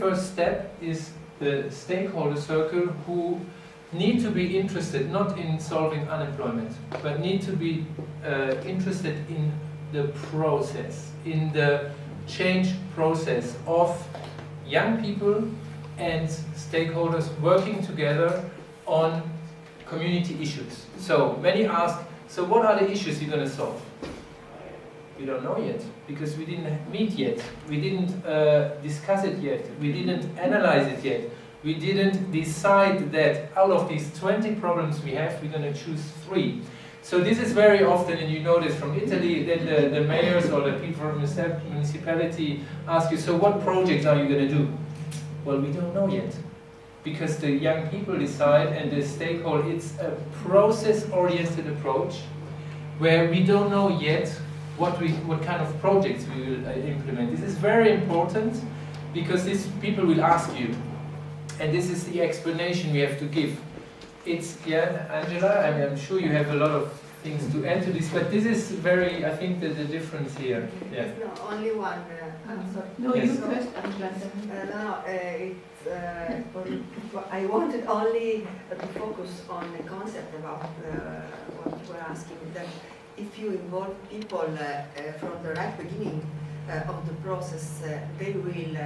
first step is the stakeholder circle, who need to be interested not in solving unemployment, but need to be interested in the process, in the change process of young people and stakeholders working together on community issues. So many ask, so what are the issues you're going to solve? We don't know yet, because we didn't meet yet, we didn't discuss it yet, we didn't analyze it yet, we didn't decide that out of these 20 problems we have, we're going to choose 3. So this is very often, and you know this from Italy, that the mayors or the people from the municipality ask you, so what projects are you going to do? Well, we don't know yet, because the young people decide, and the stakeholder, it's a process-oriented approach, where we don't know yet what kind of projects we will implement. This is very important, because these people will ask you, and this is the explanation we have to give. It's, yeah, Angela, I mean, I'm sure you have a lot of things to add to this, but this is very, I think, the difference here. Yeah. No, only one. I'm sorry. No, yes. you first, Angela. I wanted only to focus on the concept about what you were asking, that if you involve people from the right beginning of the process, they will,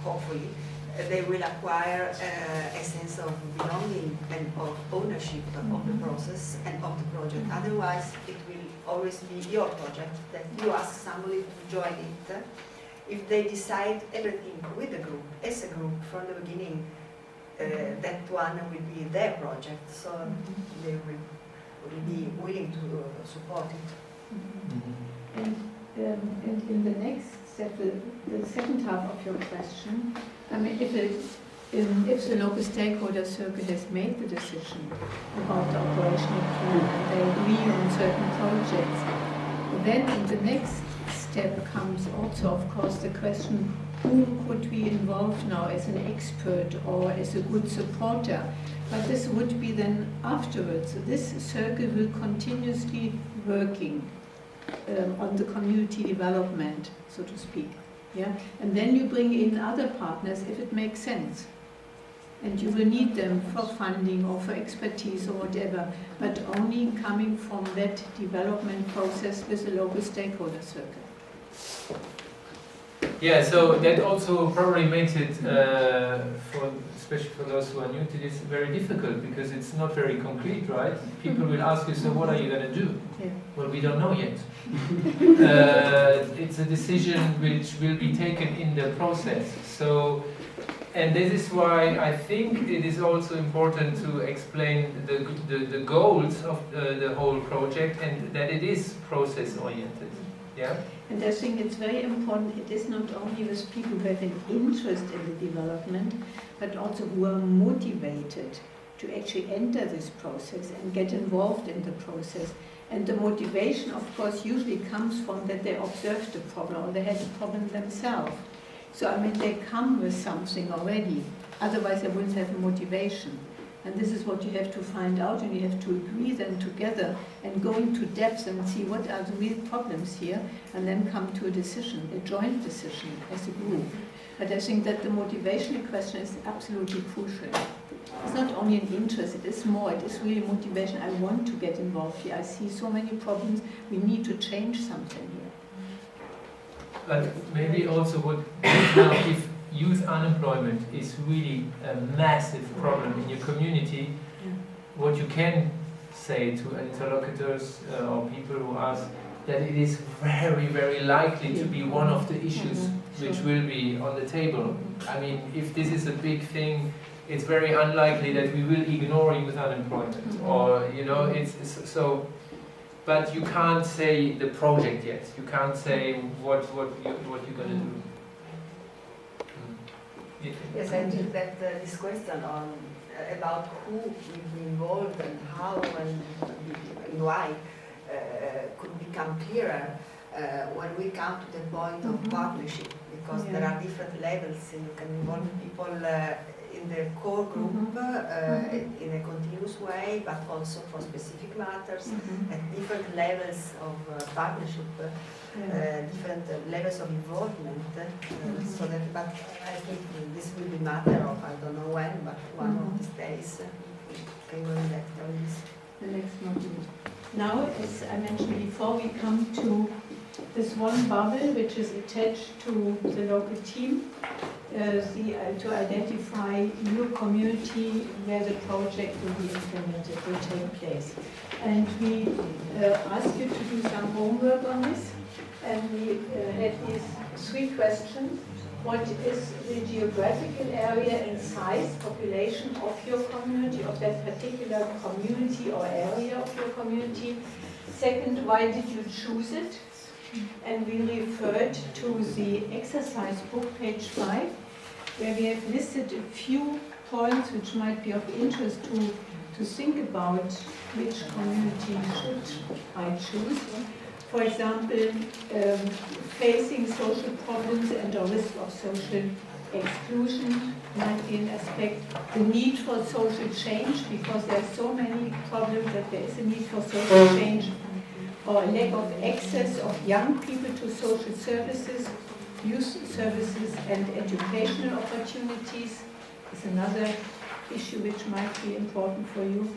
hopefully, they will acquire a sense of belonging and of ownership of the process and of the project. Otherwise, it will always be your project, that you ask somebody to join it. If they decide everything with the group, as a group, from the beginning, that one will be their project, so they will be willing to support it. And in the next step, the second half of your question, I mean, if the local stakeholder circle has made the decision about the operational plan and they agree on certain projects, then in the next step comes also, of course, the question, who could we involve now as an expert or as a good supporter? But this would be then afterwards. So this circle will continuously working on the community development, so to speak. Yeah? And then you bring in other partners if it makes sense. And you will need them for funding or for expertise or whatever, but only coming from that development process with the local stakeholder circle. Yeah, so that also probably makes it, especially for those who are new to this, very difficult, because it's not very concrete, right? People will ask you, so what are you going to do? Yeah. Well, we don't know yet. It's a decision which will be taken in the process. So, and this is why I think it is also important to explain the goals of the whole project, and that it is process-oriented. Yeah? And I think it's very important, it is not only with people who have an interest in the development, but also who are motivated to actually enter this process and get involved in the process. And the motivation, of course, usually comes from that they observed the problem or they had the problem themselves. So, I mean, they come with something already, otherwise they wouldn't have a motivation. And this is what you have to find out, and you have to agree then together and go into depth and see what are the real problems here, and then come to a decision, a joint decision as a group. But I think that the motivation question is absolutely crucial. It's not only an interest, it is more, it is really motivation. I want to get involved here. I see so many problems, we need to change something here. But maybe also what now, if youth unemployment is really a massive problem in your community, what you can say to interlocutors or people who ask, that it is very, very likely to be one of the issues which will be on the table. I mean, if this is a big thing, it's very unlikely that we will ignore youth unemployment, or, you know, it's so. But you can't say the project yet. You can't say what you're going to do. Yes, I think that this question on about who will be involved and how and why could become clearer when we come to the point of partnership, because there are different levels, and you can involve people in the core group in a continuous way, but also for specific matters at different levels of partnership, different levels of involvement. So that, but I think this matter of I don't know when, but one of these days we can go in depth on this. The next module. Now, as I mentioned before, we come to this one bubble which is attached to the local team to identify your community where the project will be implemented, will take place. And we ask you to do some homework on this. And we had these 3 questions. What is the geographical area and size, population of your community, of that particular community or area of your community? Second, why did you choose it? And we referred to the exercise book, page 5, where we have listed a few points which might be of interest to think about which community should I choose. For example, facing social problems and a risk of social exclusion might be an aspect. The need for social change, because there are so many problems that there is a need for social change, or a lack of access of young people to social services, youth services and educational opportunities is another issue which might be important for you.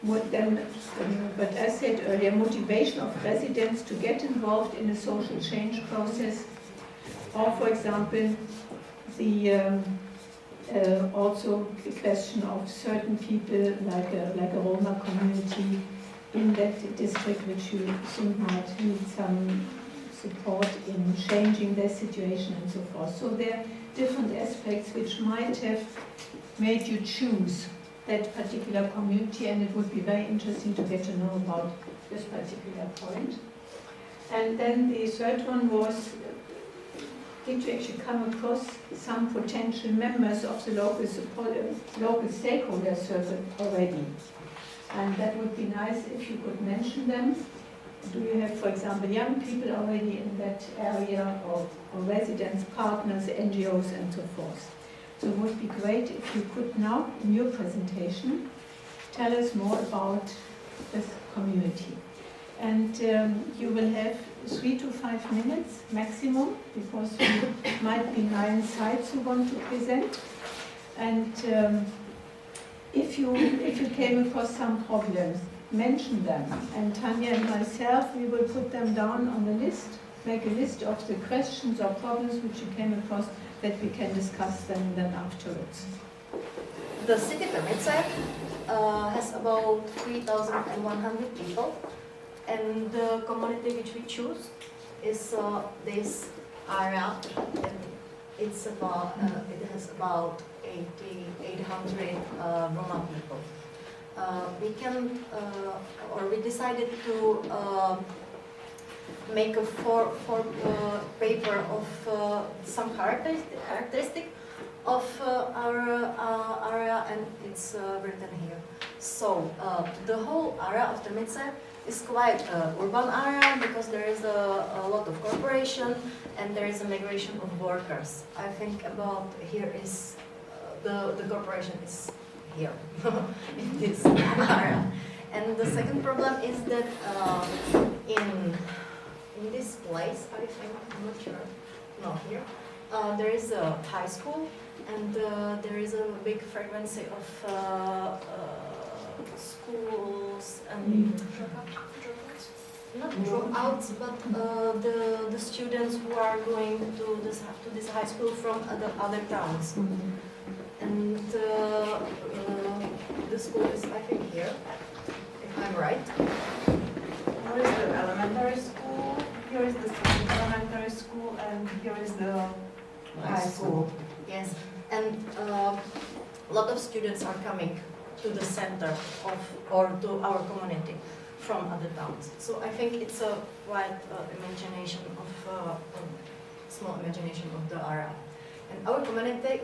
But as said earlier, motivation of residents to get involved in a social change process, or for example, also the question of certain people like a Roma community in that district which you think might need some support in changing their situation and so forth. So there are different aspects which might have made you choose that particular community, and it would be very interesting to get to know about this particular point. And then the third one was, did you actually come across some potential members of the local stakeholder circle already? And that would be nice if you could mention them. Do you have, for example, young people already in that area, or residents, partners, NGOs, and so forth? So it would be great if you could now, in your presentation, tell us more about this community. And you will have 3 to 5 minutes maximum, because there might be 9 sites you want to present. And if you came across some problems, mention them. And Tanya and myself, we will put them down on the list, make a list of the questions or problems which you came across, that we can discuss them then afterwards. The city Permitzer has about 3,100 people, and the community which we choose is this area, and it's about it has about 800 Roma people. We decided to make a four paper of some characteristic of our area, and it's written here. So the whole area of the Termice is quite urban area, because there is a lot of corporation and there is a migration of workers. I think about here is the corporation is here in this area. And the second problem is that in this place, I think, I'm not sure, no, here, there is a high school, and there is a big frequency of schools and not dropouts, but the students who are going to this high school from other towns. And the school is, I think, here, if I'm right. Here is the elementary school, here is the second elementary school, and here is the high school. Yes, and a lot of students are coming to the center of, or to our community from other towns. So I think it's a quite imagination of, small imagination of the area. And our community,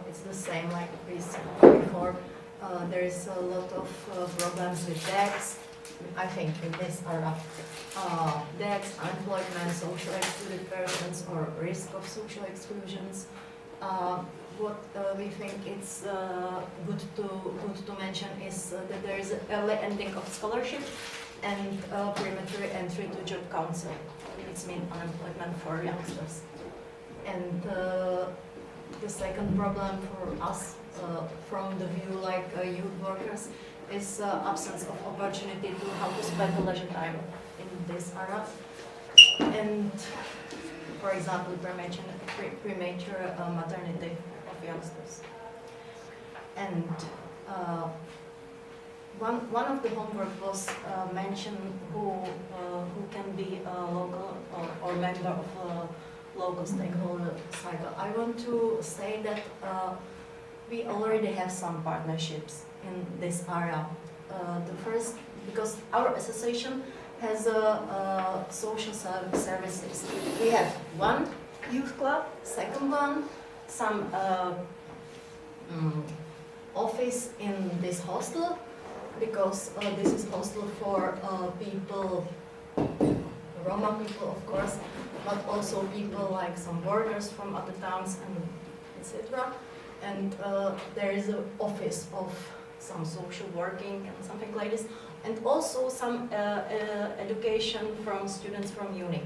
it's the same like we said before. There is a lot of problems with debts, I think, in this area. Debts, unemployment, social excluded persons, or risk of social exclusions. What we think it's good to mention is that there is early ending of scholarship and premature entry to job council. It's mean unemployment for youngsters. And the second problem for us, from the view like youth workers, is absence of opportunity to how to spend the leisure time in this area. And, for example, premature maternity of youngsters. And one of the homework was mentioned who can be a local or member of a local stakeholder cycle. I want to say that we already have some partnerships in this area. The first, because our association has social services. We have one youth club, second one, some office in this hostel, because this is hostel for people, Roma people of course, but also people like some workers from other towns and etc. And there is an office of some social working and something like this, and also some education from students from uni,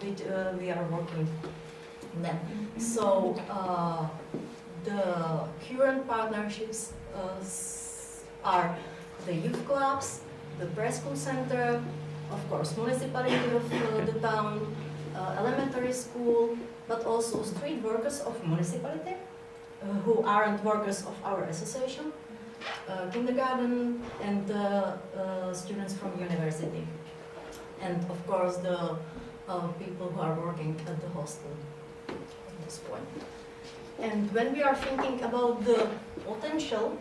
which we are working then. So the current partnerships are the youth clubs, the preschool center, of course municipality of the town, elementary school, but also street workers of municipality who aren't workers of our association, kindergarten, and students from university, and of course the people who are working at the hostel at this point. And when we are thinking about the potential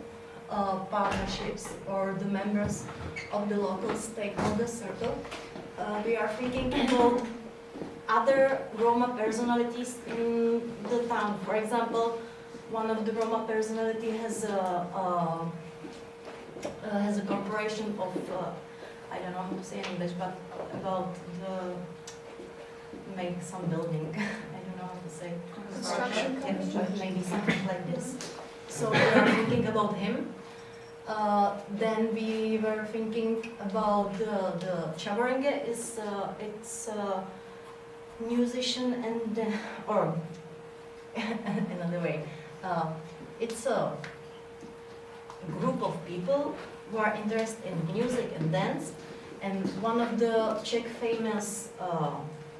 partnerships or the members of the local stakeholder circle, we are thinking about other Roma personalities in the town. For example, one of the Roma personality has a corporation of I don't know how to say in English, but about the make some building. I don't know how to say. Construction. Yeah, maybe something like this. So we are thinking about him. Then we were thinking about the Chavarenge is it's a musician and or another way. It's a group of people who are interested in music and dance, and one of the Czech famous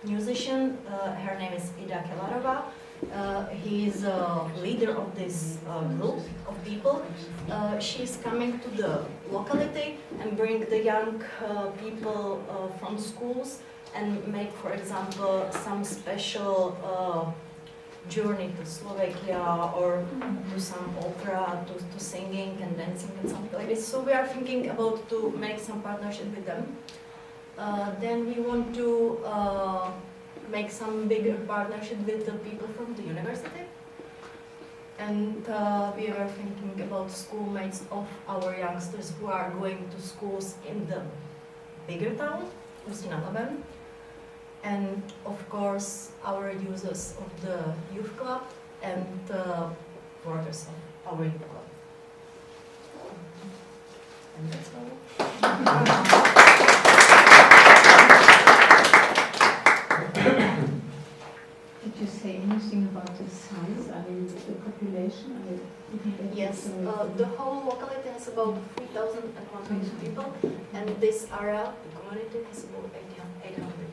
musician, her name is Ida Kelarova. He is a leader of this group of people. She's coming to the locality and bring the young people from schools and make, for example, some special journey to Slovakia or to some opera, to singing and dancing and something like this. So we are thinking about to make some partnership with them. Then we want to make some bigger partnership with the people from the university. And we were thinking about schoolmates of our youngsters who are going to schools in the bigger town, Ústí nad Labem. And of course, our users of the youth club and workers of our youth club. And that's all. Did you say anything about the size? I mean, the population? Yes, the whole locality has about 3,100 people, and this area, the community, has about 800.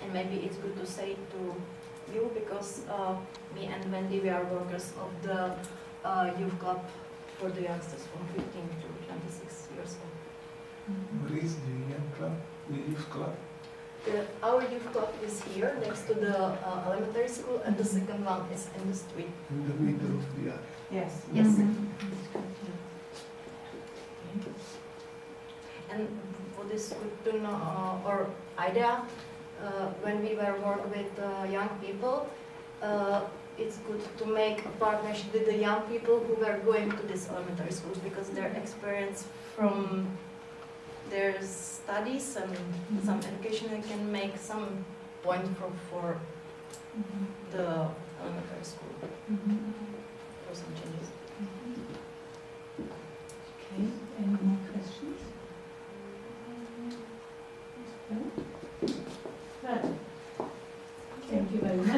And maybe it's good to say to you, because me and Wendy, we are workers of the youth club for the youngsters from 15 to 26 years old. Where is the young club, the youth club? Our youth club is here next to the elementary school, and the second one is in the street. In the middle of the area. Yes. Yes. And what is good to know, or idea, when we were work with young people, it's good to make a partnership with the young people who were going to these elementary schools, because their experience from their studies and some education can make some point for the elementary school. for some changes. Okay, any more questions? Well, thank you very much.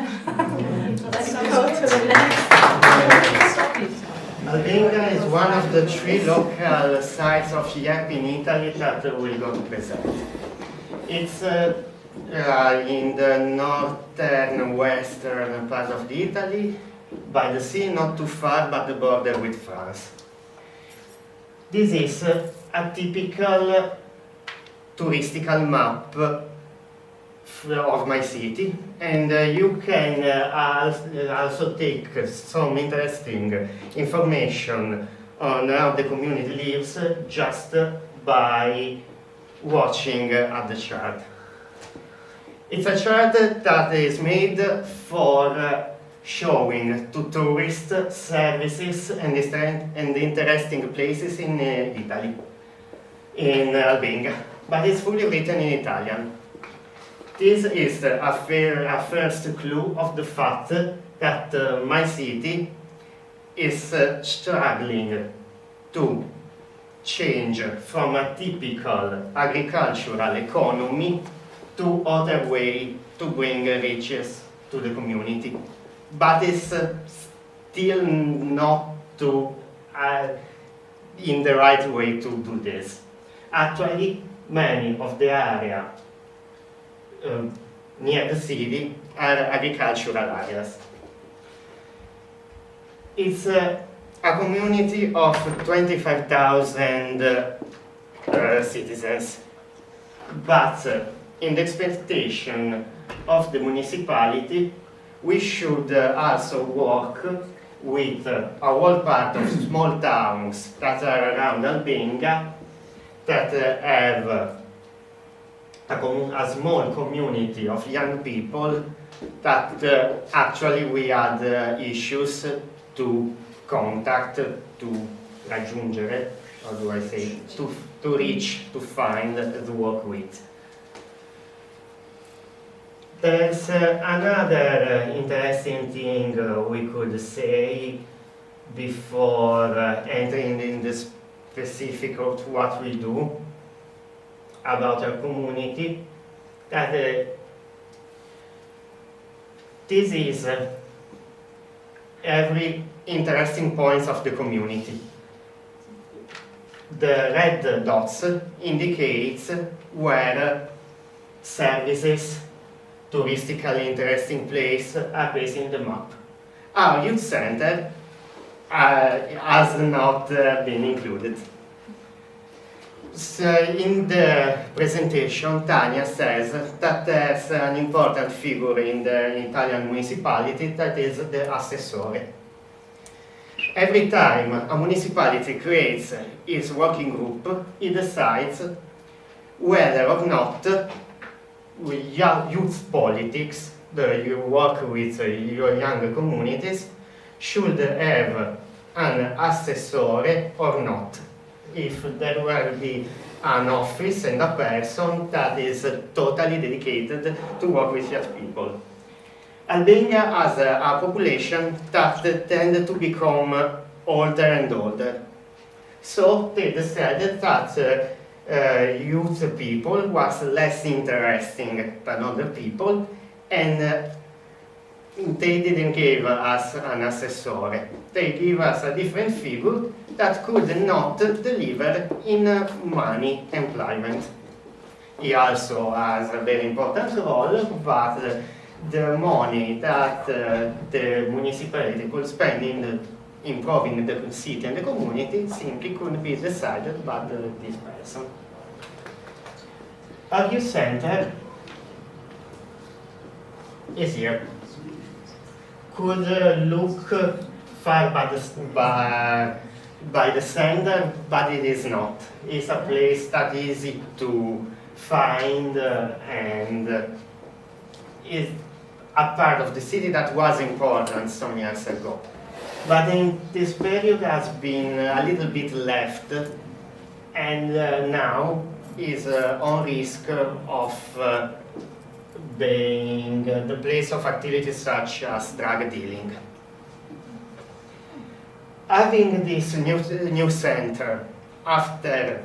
Let's go to the next. Albania is one of the 3 local sites of YEP in Italy that we're going to present. It's in the northern western part of Italy, by the sea, not too far, but the border with France. This is a typical touristical map of my city, and you can also take some interesting information on how the community lives just by watching at the chart. It's a chart that is made for showing to tourist services and interesting places in Italy, in Albania, but it's fully written in Italian. This is a first clue of the fact that my city is struggling to change from a typical agricultural economy to other way to bring riches to the community. But it's still not in the right way to do this. Actually, many of the area near the city are agricultural areas. It's a community of 25,000 citizens, but in the expectation of the municipality, we should also work with a whole part of small towns that are around Albania that have a small community of young people that actually we had issues to contact, to raggiungere, how do I say, to reach, to find, to work with. There's another interesting thing we could say before entering in the specific of what we do about our community, that this is every interesting points of the community. The red dots indicates where services, touristically interesting place are placed in the map. Our youth center has not been included. So in the presentation, Tania says that there's an important figure in the Italian municipality that is the assessore. Every time a municipality creates its working group, it decides whether or not with youth politics, you work with your younger communities, should have an assessore or not. If there will be an office and a person that is totally dedicated to work with young people. Albania has a population that tend to become older and older. So they decided that youth people was less interesting than other people, and they didn't give us an assessor. They give us a different figure that could not deliver in money employment. He also has a very important role, but the money that the municipality could spend in improving the city and the community simply couldn't be decided by this person. Our youth center is here. Could look far by the center, but it is not. It's a place that is easy to find and is a part of the city that was important some years ago. But in this period has been a little bit left, and now is on risk of being the place of activities such as drug dealing. Having this new center, after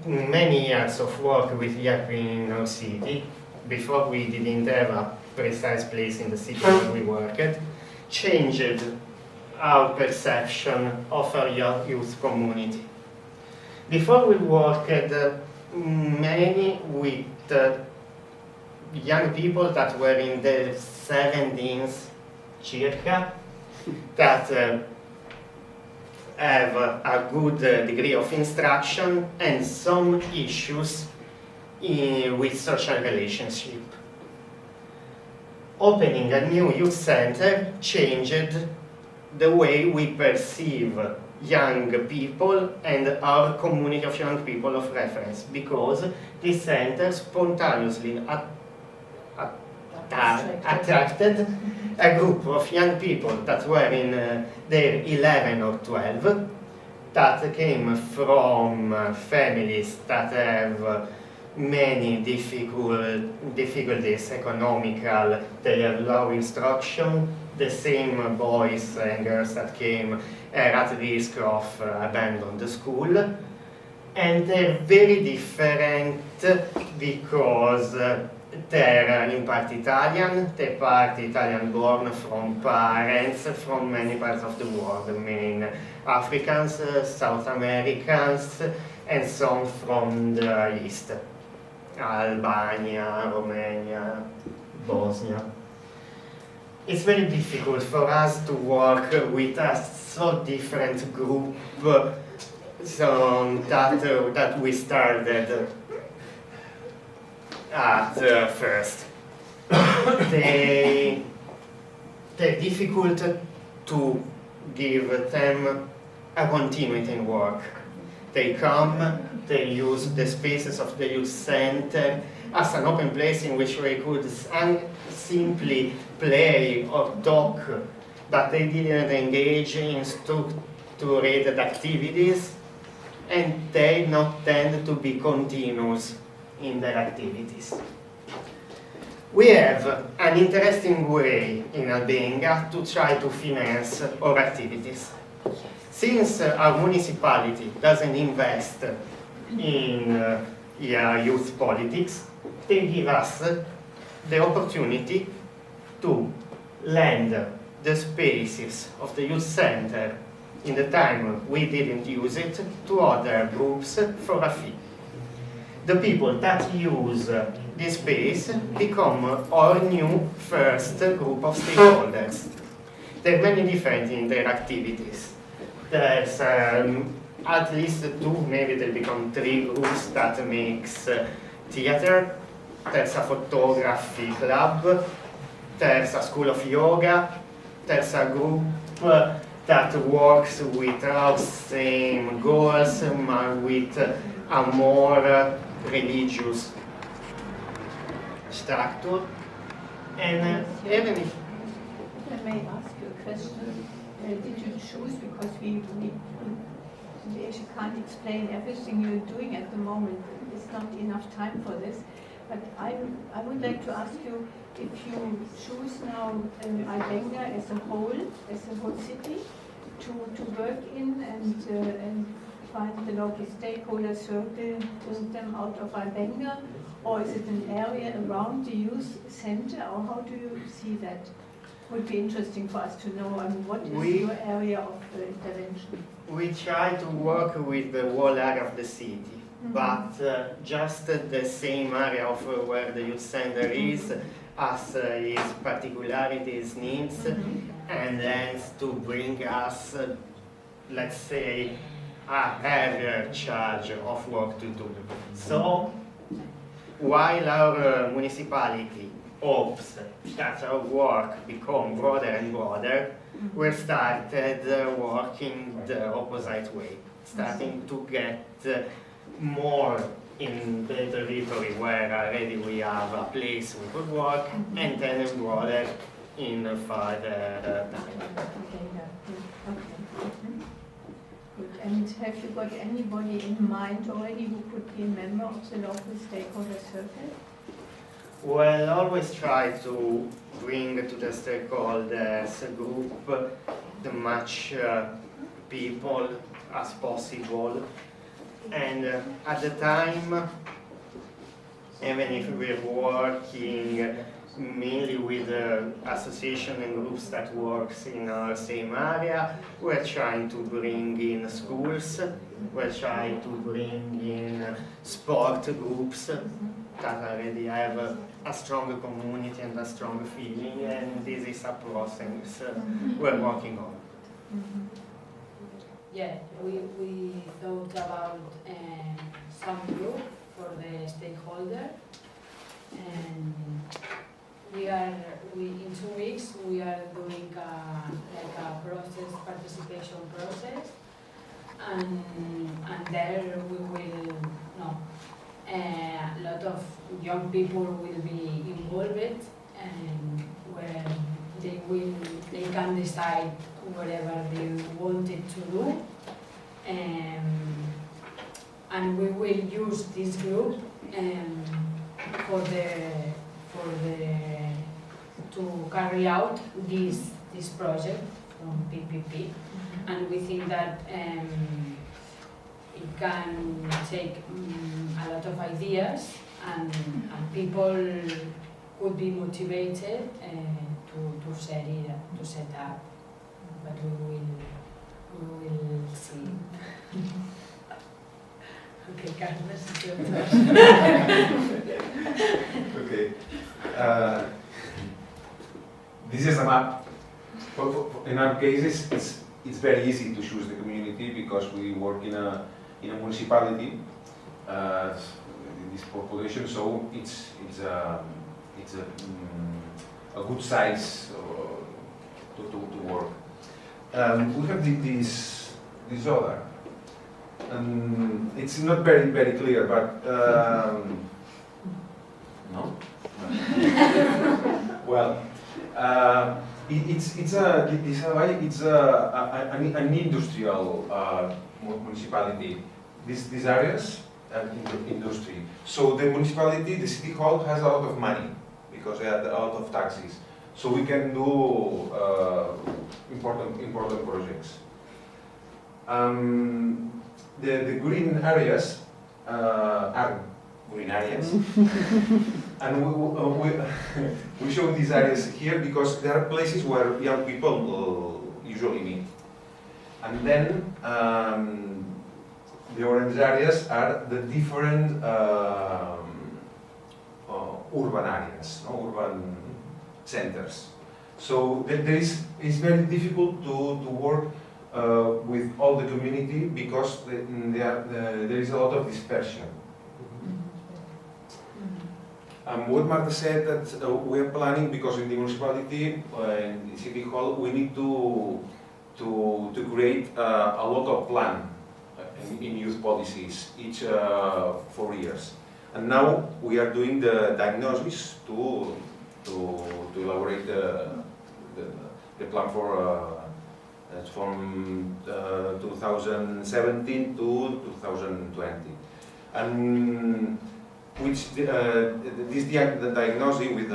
many years of work with European in our city, before we didn't have a precise place in the city where we worked, changed our perception of our youth community. Before we worked many with young people that were in the 70s circa, that have a good degree of instruction and some issues with social relationship. Opening a new youth center changed the way we perceive young people and our community of young people of reference, because this center spontaneously attracted a group of young people that were in their 11 or 12, that came from families that have many difficulties economical, they have low instruction, the same boys and girls that came are at risk of abandon the school, and they're very different because they're in part Italian, they're part Italian born from parents from many parts of the world, main Africans, South Americans, and some from the East, Albania, Romania, Bosnia. It's very difficult for us to work with a so different group that we started at first. They're difficult to give them a continuity in work. They come, they use the spaces of the youth center as an open place in which they could simply play or talk, but they didn't engage in structured activities, and they not tend to be continuous in their activities. We have an interesting way in Albania to try to finance our activities. Since our municipality doesn't invest in youth politics, they give us the opportunity to lend the spaces of the youth center in the time we didn't use it to other groups for a fee. The people that use this space become our new first group of stakeholders. They're many different in their activities. There's at least 2, maybe they become 3 groups that makes theater. There's a photography club. There's a school of yoga. There's a group that works with our same goals, with a more religious structure. And even if I may ask you a question. Did you choose, because we actually can't explain everything you're doing at the moment, it's not enough time for this, but I would like to ask you if you choose now Albania as a whole city to work in and find the local stakeholder circle, bring them out of Albania, or is it an area around the youth center, or how do you see that? Would be interesting for us to know. What is your area of intervention? We try to work with the whole area of the city, but just the same area of where the youth center is, as its particularities, needs, and then to bring us, let's say, a heavier charge of work to do. So, while our municipality hopes that our work become broader and broader, we started working the opposite way, starting to get more in the territory where already we have a place we could work, and then broader in further time. Good. And have you got anybody in mind already who could be a member of the local stakeholder circle? Well, always try to bring to the stakeholders group the much people as possible. And at the time, even if we're working mainly with association and groups that works in our same area, we're trying to bring in schools, we're trying to bring in sport groups that already have a strong community and a strong feeling, and this is a process we're working on. Yeah, we thought about some group for the stakeholder, and in 2 weeks we are doing a participation process, and there we will a lot of young people will be involved, and where they can decide whatever they wanted to do, and we will use this group to carry out this project from PPP, and we think that it can take a lot of ideas, and people could be motivated to set up, but we will see. Okay, Carlos, it's your turn. Okay. This is a map. In our cases, it's very easy to choose the community because we work in a municipality, this population, so it's a good size to work. We have this other. It's not very clear, but no. Well, it's an industrial municipality. These areas are industry. So the municipality, the city hall, has a lot of money because they have a lot of taxes. So we can do important projects. The green areas are green areas, and we show these areas here because there are places where young people usually meet. And then the orange areas are the different urban areas, urban centers. So it's very difficult to work with all the community because there is a lot of dispersion. What Marta said, that we are planning, because in the municipality, in the city hall, we need to create a lot of plan in youth policies each 4 years. And now we are doing the diagnosis to elaborate the plan for from 2017 to 2020, and which this diagnosis with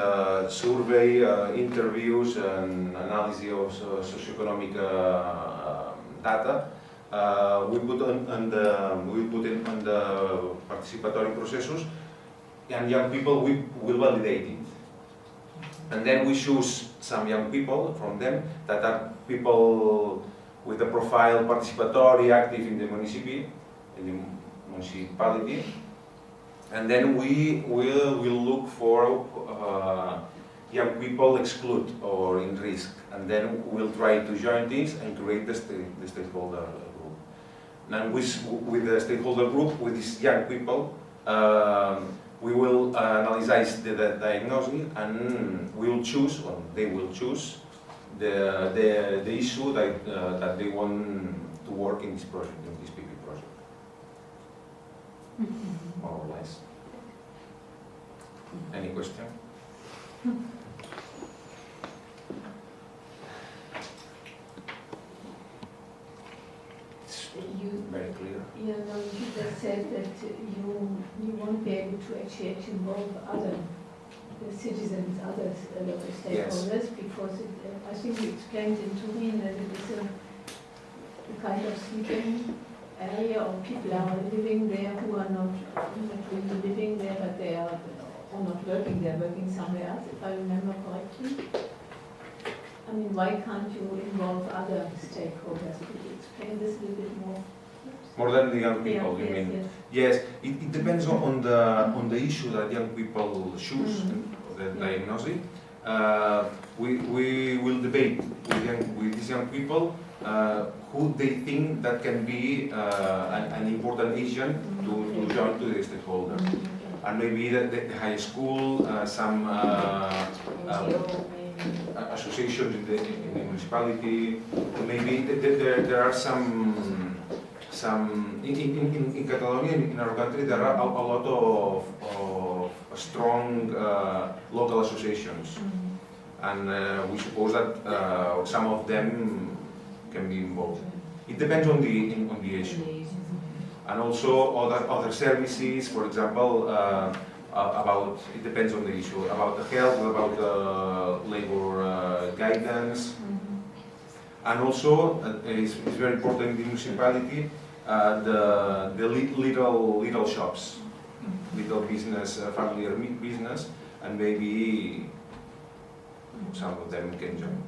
survey, interviews, and analysis of socioeconomic data, we put on the participatory processes, and young people will validate it. And then we choose some young people from them that are people with a profile participatory, active in the municipality. And then we will look for young people excluded or in risk. And then we'll try to join this and create the stakeholder group. And with the stakeholder group, with these young people, we will analyze the diagnosis, and we will choose, or they will choose, the issue that they want to work in this project, in this PPP project. More or less. Any question? Very clear. You know, you just said that you won't be able to actually involve other the citizens, other local stakeholders, because I think you explained in Turin that it is a kind of sleeping area, or people are living there who are not really living there, but they are or not working, they are working somewhere else, if I remember correctly. I mean, why can't you involve other stakeholders? Could you explain this a little bit more? More than the young people, Yeah, you yes, mean? yes. Yes, it depends on the issue that young people choose, the diagnosis. We will debate with these young people who they think that can be an important agent to join to the stakeholder. And maybe the high school, some associations in the municipality, maybe there are some in Catalonia, in our country, there are a lot of strong local associations, and we suppose that some of them can be involved. It depends on the issue, and also other services. For example, about it depends on the issue, about the health, about the labor guidance, and also it's very important in the municipality. The little shops, little business, family business, and maybe some of them can join.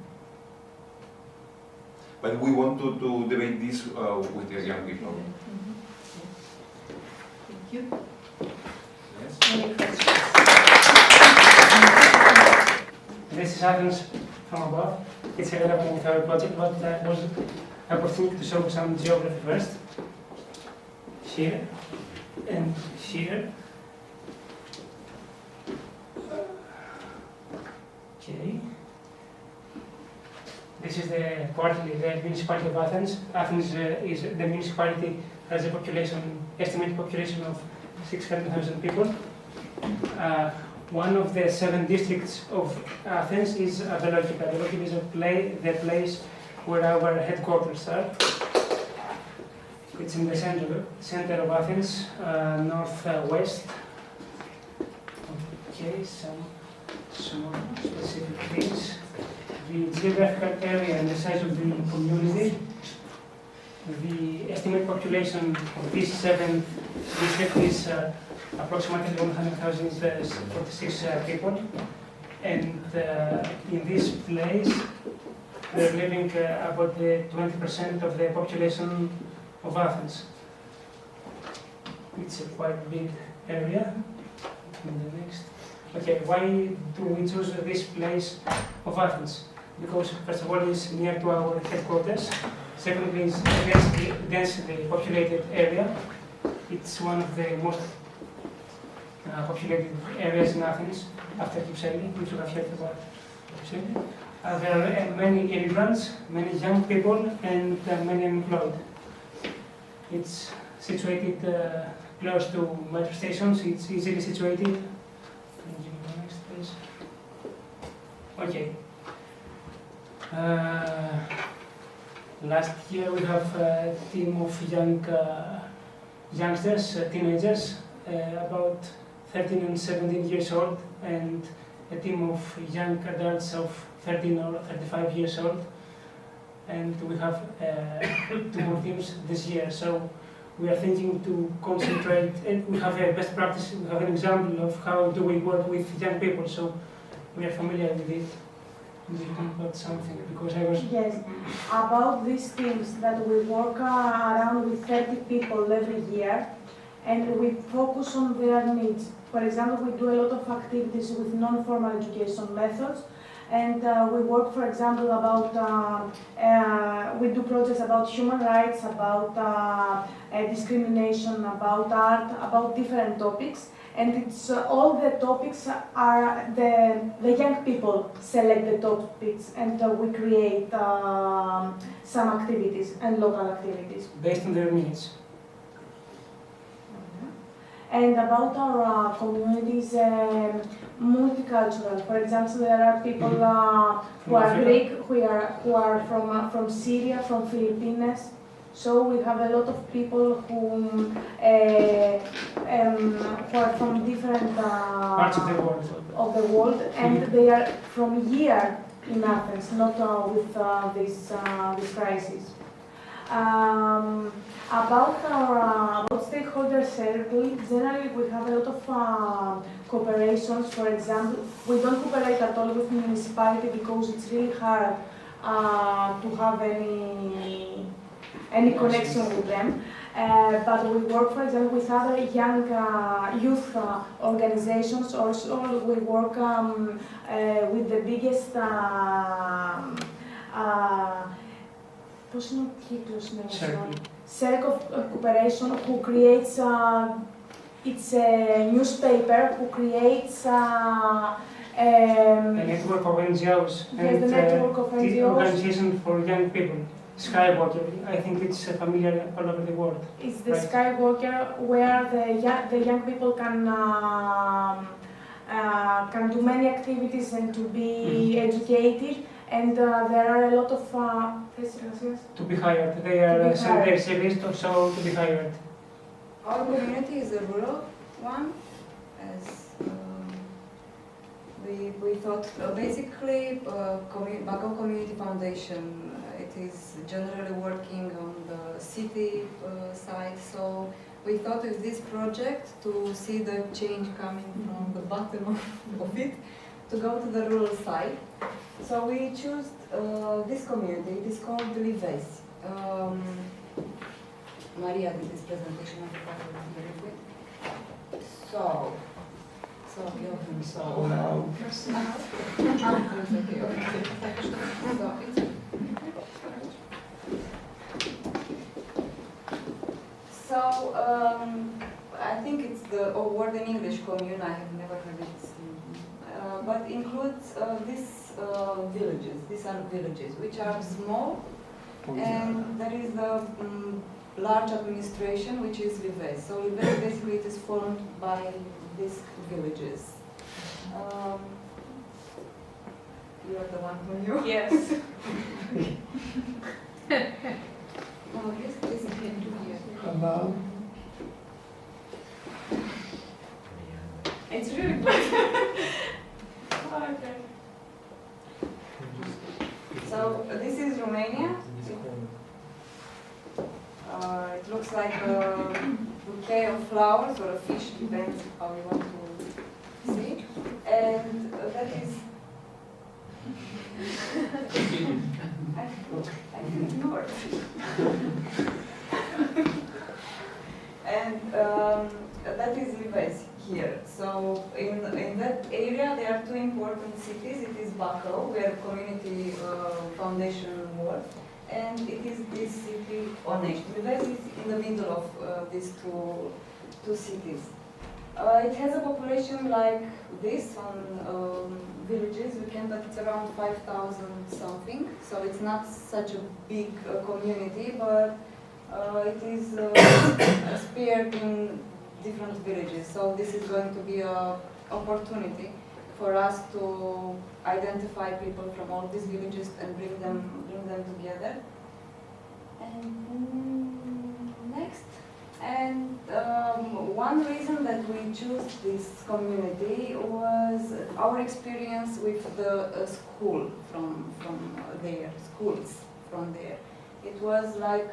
But we want to debate this with the young people. Thank you. Yes. Any questions? This is Athens from above. It's irrelevant with our project, but I was opportunity to show some geography first. Here and here. Okay. This is the quarterly, the municipality of Athens. Athens is the municipality has a population, estimated population of 600,000 people. One of the 7 districts of Athens is Avellokita. Avellokita is the place where our headquarters are. It's in the center of Athens, northwest. Okay, some more specific things. The geographical area and the size of the community. The estimated population of these 7 districts is approximately 100,046 people. And in this place, they're living about the 20% of the population of Athens. It's a quite big area. In the next. Okay, why do we choose this place of Athens? Because first of all, it's near to our headquarters. Secondly, it's a densely populated area. It's one of the most populated areas in Athens after Kypseli, which you have heard about Kypseli. There are many immigrants, many young people, and many unemployed. It's situated close to metro stations. It's easily situated. Next, please. Okay. Last year we have a team of youngsters, teenagers, about 13 and 17 years old, and a team of young adults of 13 or 35 years old. And we have 2 more teams this year. So we are thinking to concentrate, and we have a best practice, we have an example of how do we work with young people, so we are familiar with it. Do you think about something? Because I was... Yes, about these teams that we work around with 30 people every year, and we focus on their needs. For example, we do a lot of activities with non-formal education methods, and we work, for example, about, we do projects about human rights, about discrimination, about art, about different topics. And it's all the topics are, the young people select the topics, and we create some activities and local activities. Based on their needs. And about our communities, multicultural. For example, there are people who are Greek, who are from Syria, from Philippines. So we have a lot of people who are from different Parts of the world. And they are from here in Athens, not with this crisis. About stakeholder circle, generally we have a lot of cooperations. For example, we don't cooperate at all with municipality because it's really hard to have any connection with them. But we work, for example, with other young youth organizations. Also, we work with the biggest circle of cooperation, who creates it's a newspaper, who creates a network of NGOs and the network of the NGOs. organization for young people. Skywalker, I think it's familiar all over the world. It's the right? Skywalker, where the young people can do many activities and to be educated. And there are a lot of to be hired. They are sent their CVs also to be hired. Our community is a rural one, as we thought. Basically, Bacău Community Foundation, it is generally working on the city side. So we thought of this project to see the change coming from the bottom of it, to go to the rural side. So we chose this community. It is called Livezi. Maria did this presentation of the project very quick. So Johan, so I think it's the word in English, commune. I have never heard it, but includes these villages. These are villages which are small, and there is the large administration, which is Livezi. So Livezi basically it is formed by these villages. You are the one who knew? Yes. Oh, yes, this is here. Hello. It's really good. Okay. So this is Romania. It looks like a bouquet of flowers or a fish, depends how you want to see. And that is. I can ignore it. And that is Livezi here. So in that area there are two important cities. It is Bacău, where community foundation works, and it is this city Onești. Livezi is in the middle of these two cities. It has a population like this on villages, but it's around 5,000 something. So it's not such a big community, but it is spread in different villages. So this is going to be an opportunity for us to identify people from all these villages and bring them together. And next. And one reason that we chose this community was our experience with the school from there, schools from there. It was like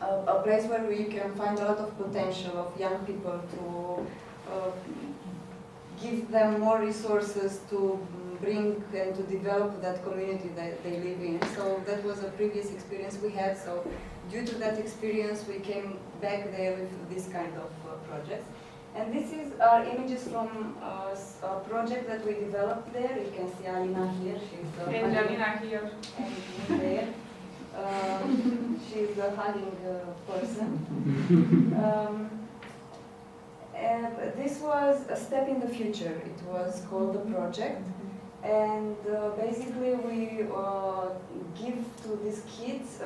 a place where you can find a lot of potential of young people to give them more resources to bring and to develop that community that they live in. So that was a previous experience we had. So due to that experience, we came back there with this kind of projects. And this is our images from a project that we developed there. You can see Alina here. She's and Alina here. And there. She's a hugging person. This was a step in the future. It was called the project. And basically we give to these kids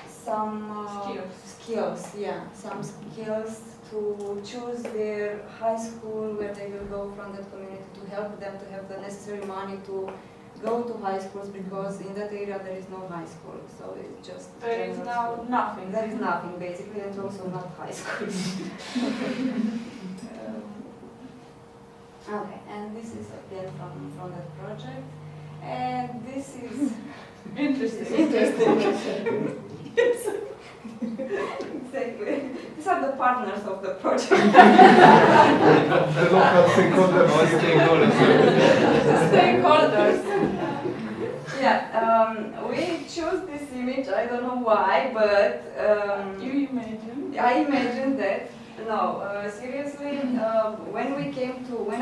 some skills, some skills to choose their high school where they will go from that community, to help them to have the necessary money to go to high schools because in that area there is no high school. So it's just There is general now school. nothing. There is nothing basically, and also not high school. Okay, and this is again from that project, and this is Interesting. exactly. These are the partners of the project. The local stakeholders. All stakeholders. Stakeholders. Yeah, we chose this image. I don't know why, but You imagine? I imagined that. No, seriously, when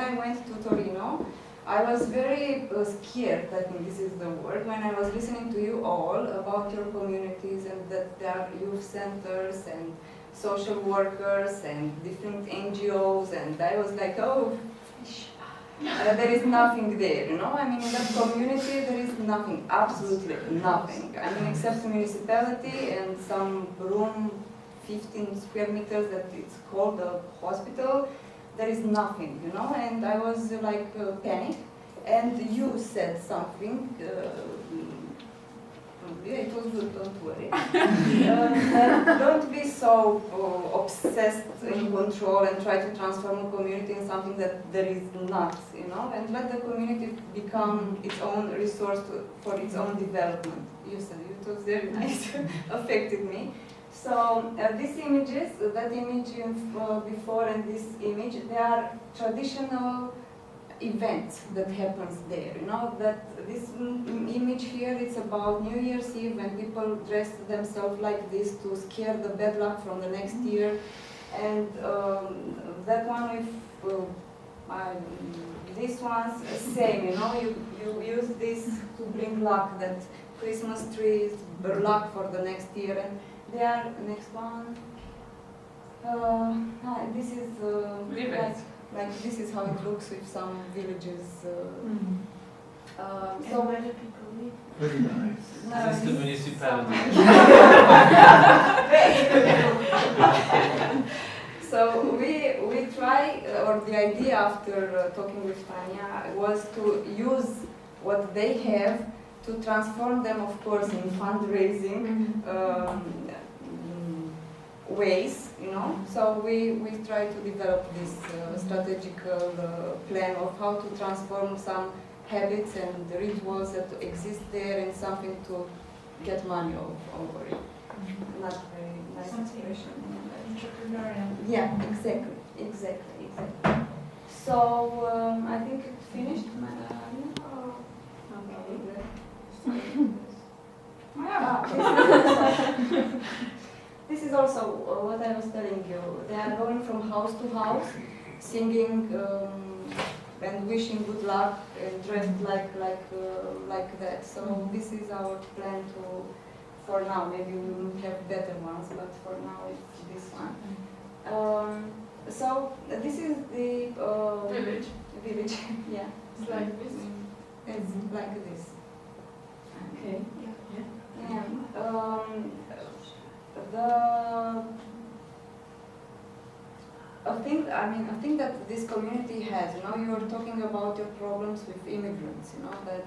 I went to Torino, I was very scared, I think this is the word, when I was listening to you all about your communities and that there are youth centers and social workers and different NGOs, and I was like, oh, there is nothing there, you know? I mean, in that community there is nothing, absolutely nothing. I mean, except the municipality and some room, 15 square meters that it's called a hospital. There is nothing, you know, and I was like panic. And you said something. Yeah, it was good. Don't worry. Don't be so obsessed in control and try to transform a community in something that there is not, you know, and let the community become its own resource for its own development. You said it was very nice. Affected me. So these images, that image before and this image, they are traditional events that happens there. You know that this image here, it's about New Year's Eve when people dress themselves like this to scare the bad luck from the next year, and that one with this one's same. You know, you use this to bring luck. That Christmas tree is luck for the next year. And there, next one. This is like this is how it looks with some villages. So where do people live? Very nice. This is the municipality. So we try, or the idea after talking with Tanya was to use what they have to transform them, of course, in fundraising ways, you know. So we try to develop this strategical plan of how to transform some habits and rituals that exist there in something to get money over it. Not very nice expression. Entrepreneurial. Yeah, exactly. So I think it's finished, Madam. This is also what I was telling you. They are going from house to house, singing and wishing good luck and dressed like that. So this is our plan to. For now, maybe we will have better ones, but for now it's this one. So this is the Village. Village, yeah. It's like this. It's like this. Okay. Yeah. I think that this community has, you know, you were talking about your problems with immigrants, you know, that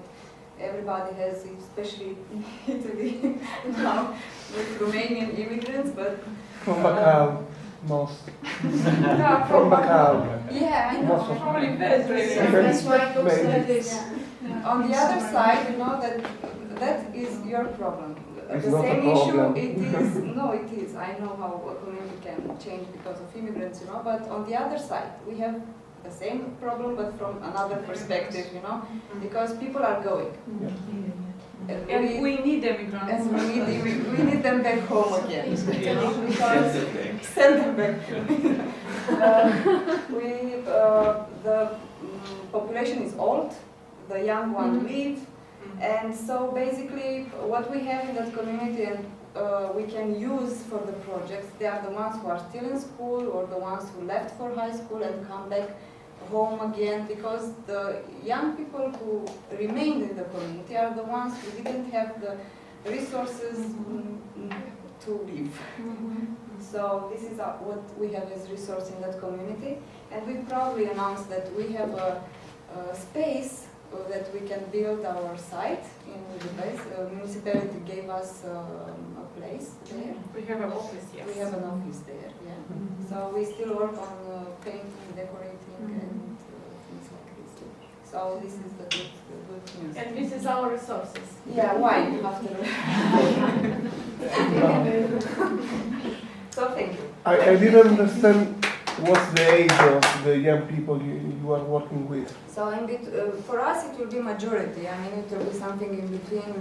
everybody has, especially in Italy now, with Romanian immigrants, but... From Bacau, most. Yeah, From Bacau. Yeah, I know. Most of Probably them. that's That's why it looks Maybe. like this. Yeah. On the other side, you know, that is your problem. It's The not a same problem. issue, it is, no, it is. I know how a community can change because of immigrants, you know, but on the other side, we have the same problem, but from another perspective, you know, because people are going. And we need immigrants. And we need them back home again, you know, because send them back. The population is old, the young one leave, and so basically what we have in that community and we can use for the projects, they are the ones who are still in school or the ones who left for high school and come back home again, because the young people who remained in the community are the ones who didn't have the resources to live. So this is what we have as resource in that community, and we probably announced that we have a space that we can build our site in the place. Municipality gave us a place there. We have an office, yes. We have an office there, yeah. So we still work on painting, decorating, and things like this. So this is the good news. And this is our resources. Yeah, wine after. So thank you. I didn't understand what's the age of the young people you are working with. So for us it will be majority. I mean it will be something in between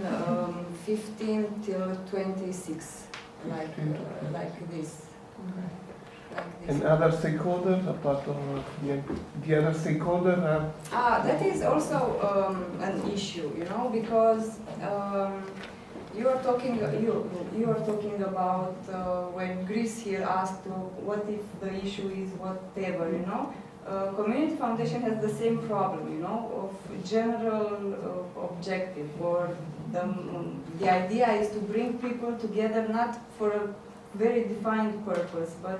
15 till 26, like this. And other stakeholders, apart from the other stakeholders are... That is also an issue, you know, because you are talking about when Greece here asked what if the issue is whatever, you know. Community foundation has the same problem, you know, of general objective, or the idea is to bring people together not for a very defined purpose, but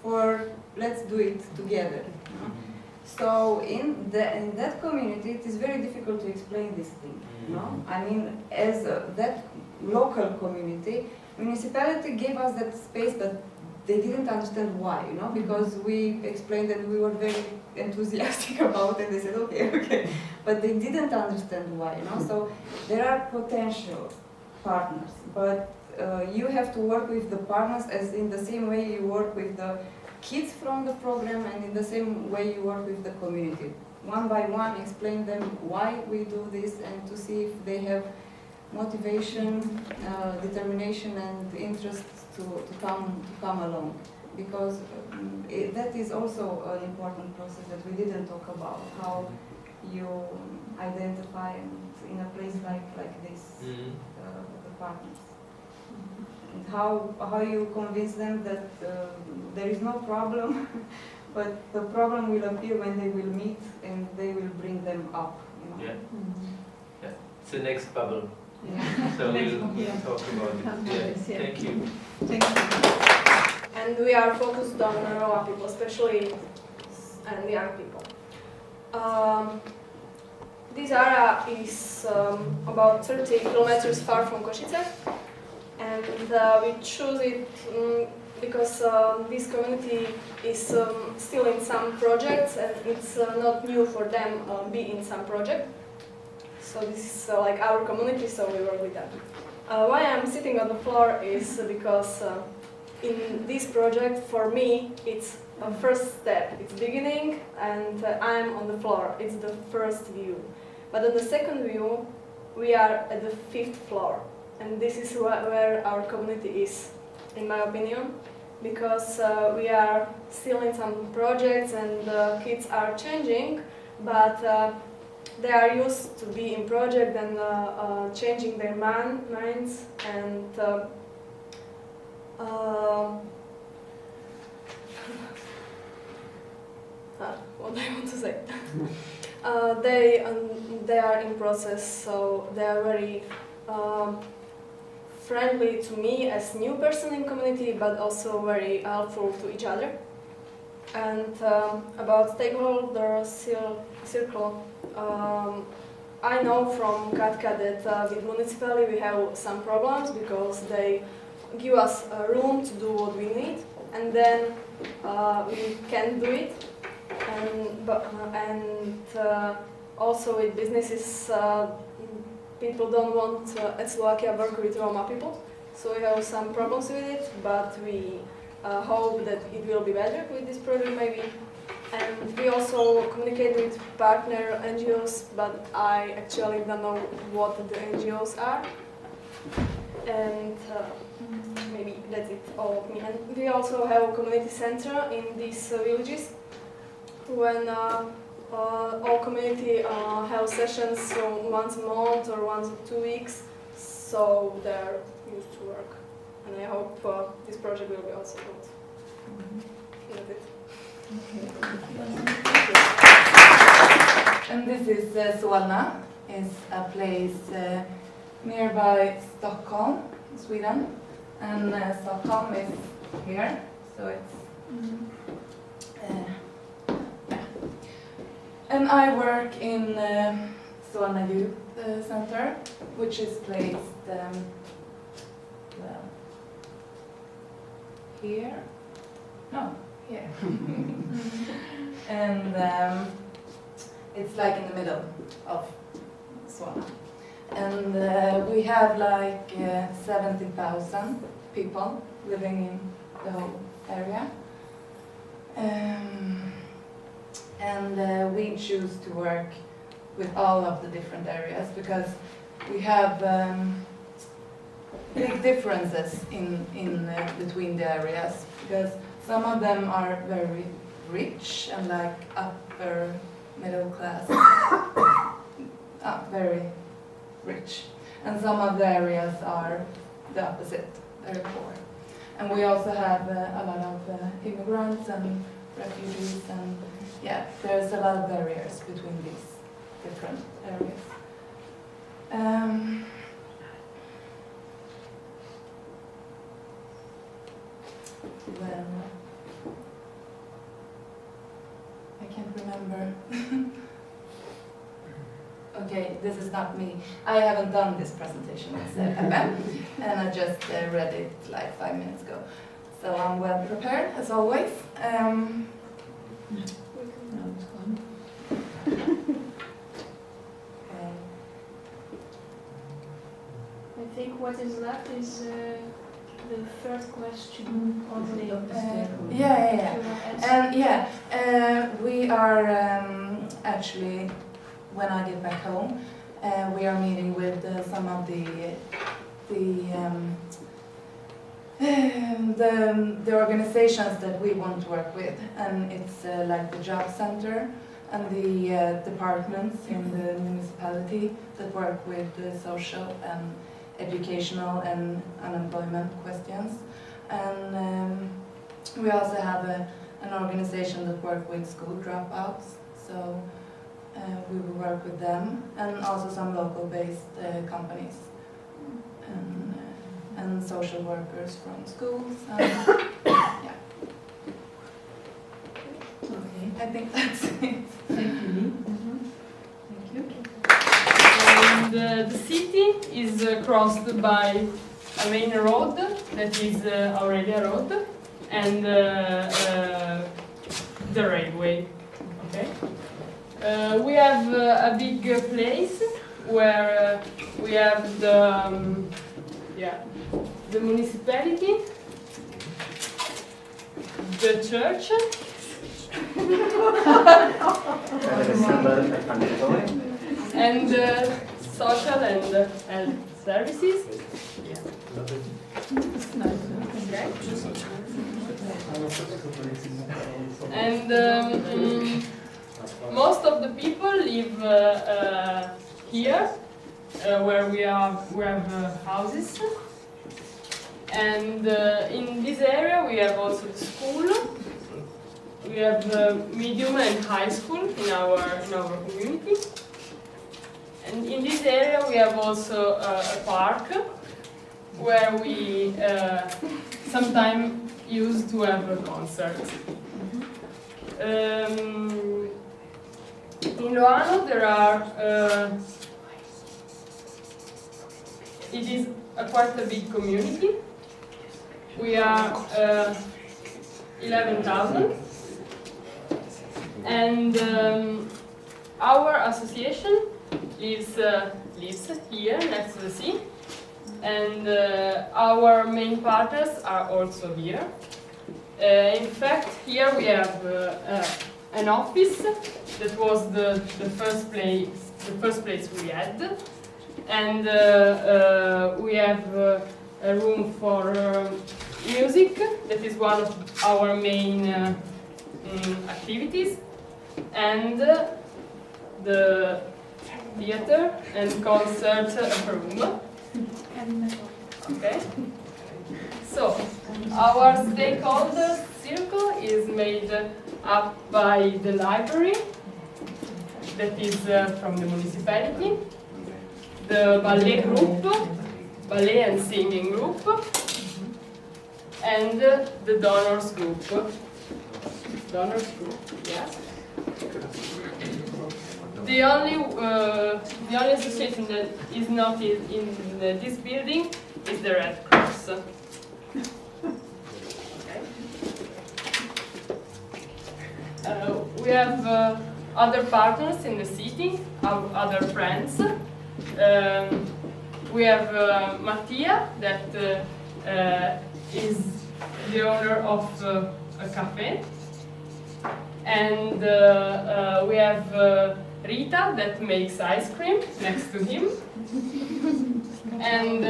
for let's do it together. You know? So in that community, it is very difficult to explain this thing. You know, I mean, as that local community, municipality gave us that space, but they didn't understand why. You know, because we explained that we were very enthusiastic about it. They said, okay, but they didn't understand why. You know, so there are potential partners, but you have to work with the partners as in the same way you work with the kids from the program, and in the same way you work with the community. One by one, explain them why we do this, and to see if they have motivation, determination, and interest to come along. Because that is also an important process that we didn't talk about. How you identify in a place like this the partners. And how you convince them that there is no problem, but the problem will appear when they will meet and they will bring them up. You know? Yeah. Yeah. It's the next bubble. Yeah. So we'll talk about it. Yeah. Thank you. Thank you. And we are focused on Roma people, especially and young people. This area is about 30 kilometers far from Košice. And we choose it because this community is still in some projects, and it's not new for them be in some project. So this is like our community, so we work with them. Why I'm sitting on the floor is because in this project, for me, it's a first step. It's beginning, and I'm on the floor. It's the first view. But on the second view, we are at the 5th floor. And this is where our community is, in my opinion, because we are still in some projects and kids are changing, but they are used to be in project and changing their minds, and what I want to say. They are in process, so they are very friendly to me as new person in community, but also very helpful to each other. And about stakeholder circle, I know from Katka that with municipality we have some problems because they give us a room to do what we need, and then we can't do it. And also with businesses, people don't want at Slovakia work with Roma people, so we have some problems with it, but we hope that it will be better with this project maybe. And we also communicate with partner NGOs, but I actually don't know what the NGOs are. And maybe that's it, all of me. And we also have a community center in these villages. When all community have sessions once a month or once in 2 weeks, so they're used to work. And I hope this project will be also good. That's it. And this is Solna. It's a place nearby Stockholm, Sweden, and Stockholm is here, so it's. And I work in Suona Youth Center, which is placed well, here. No, here. And it's like in the middle of Suona. And we have like 70,000 people living in the whole area. And we choose to work with all of the different areas because we have big differences in between the areas, because some of them are very rich and like upper middle class, very rich, and some of the areas are the opposite, very poor. And we also have a lot of immigrants and refugees, and yeah, there's a lot of barriers between these different areas. Well, I can't remember. Okay, this is not me. I haven't done this presentation myself, and I just read it like 5 minutes ago. So I'm well prepared, as always. Okay. I think what is left is the third question on the we are actually, when I get back home, we are meeting with some of the organizations that we want to work with, and it's like the job center and the departments in the municipality that work with the social and educational and unemployment questions. And we also have an organization that works with school dropouts, so we will work with them, and also some local-based companies and social workers from schools. Yeah. Okay. I think that's it. Thank you, Lee. Thank you. And the city is crossed by a main road, that is Aurelia Road, and the railway. Okay. We have a big place where we have the municipality, the church, and social and health services. Okay. And most of the people live here, where we have houses. And in this area we have also the school. We have medium and high school in our community. And in this area we have also a park where we sometimes used to have a concert. In Loano there are, it is quite a big community. We are 11,000, and our association lives here next to the sea, and our main partners are also here. In fact, here we have an office that was the first place we had, and we have a room for music, that is one of our main activities, and the theater and concert room. Okay. So our stakeholder circle is made up by the library, that is from the municipality, the ballet group, ballet and singing group, and the donors group. Donors group, yes. the only association that is not in this building is the Red Cross. We have other partners in the city, our other friends. We have Mattia, that is the owner of a cafe. And we have Rita, that makes ice cream next to him. And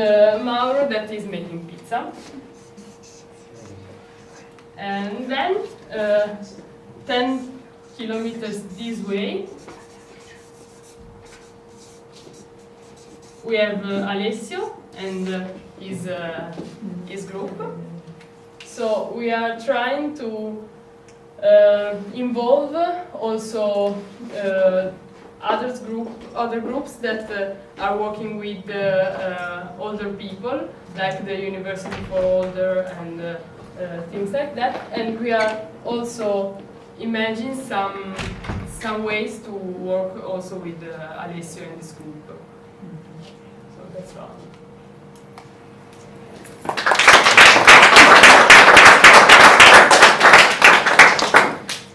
Mauro, that is making pizza. And then 10 kilometers this way, we have Alessio and his group. So we are trying to involve also other groups that are working with older people, like the University for Older and things like that. And we are also imagining some ways to work also with Alessio and this group. So that's all.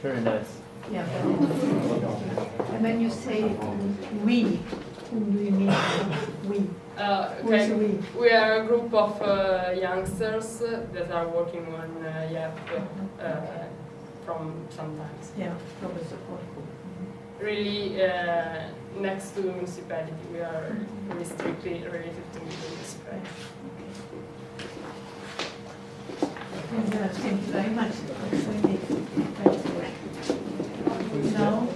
Very nice. Yeah, and when you say we, whom do you mean? We. Okay. We are a group of youngsters that are working on YEP from sometimes. Yeah, from a support group. Really, next to the municipality, we are really strictly related to the municipality. Thank you very much. Now,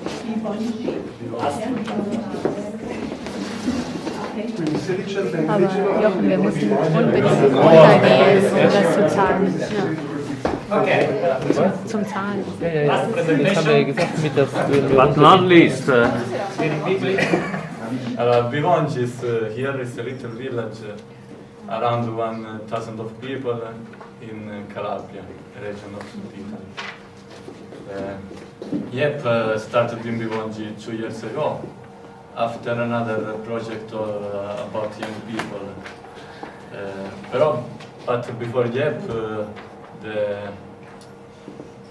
Aber Jochen, wir müssen unbedingt online gehen, um das zu zahlen. Ja. Okay. Zum Zahlen. Last presentation. But not least, Bivongi is here is a little village, around 1,000 of people in Calabria, region of South Italy. YEP started in Bivongi 2 years ago, after another project about young people. But before YEP,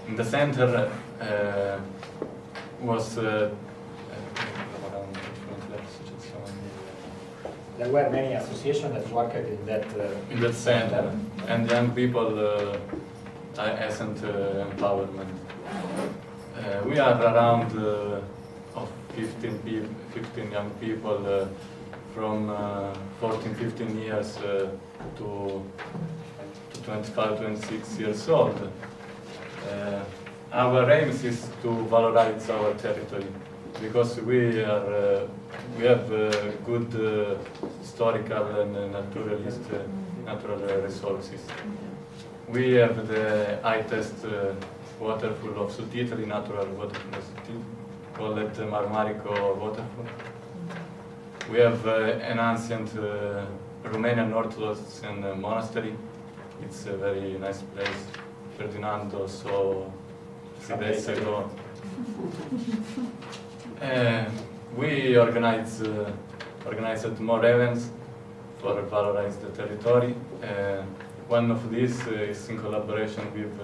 in the center was there were many associations that worked in that center, and young people hasn't empowerment. We are around of 15 young people from 14, 15 years to 25, 26 years old. Our aim is to valorize our territory, because we have good historical and natural resources. We have the highest waterfall of South Italy, natural waterfall of South Italy, called Marmarico waterfall. We have an ancient Romanian Orthodox monastery. It's a very nice place. Ferdinando saw 3 days ago. We organized more events for valorize the territory. One of these is in collaboration with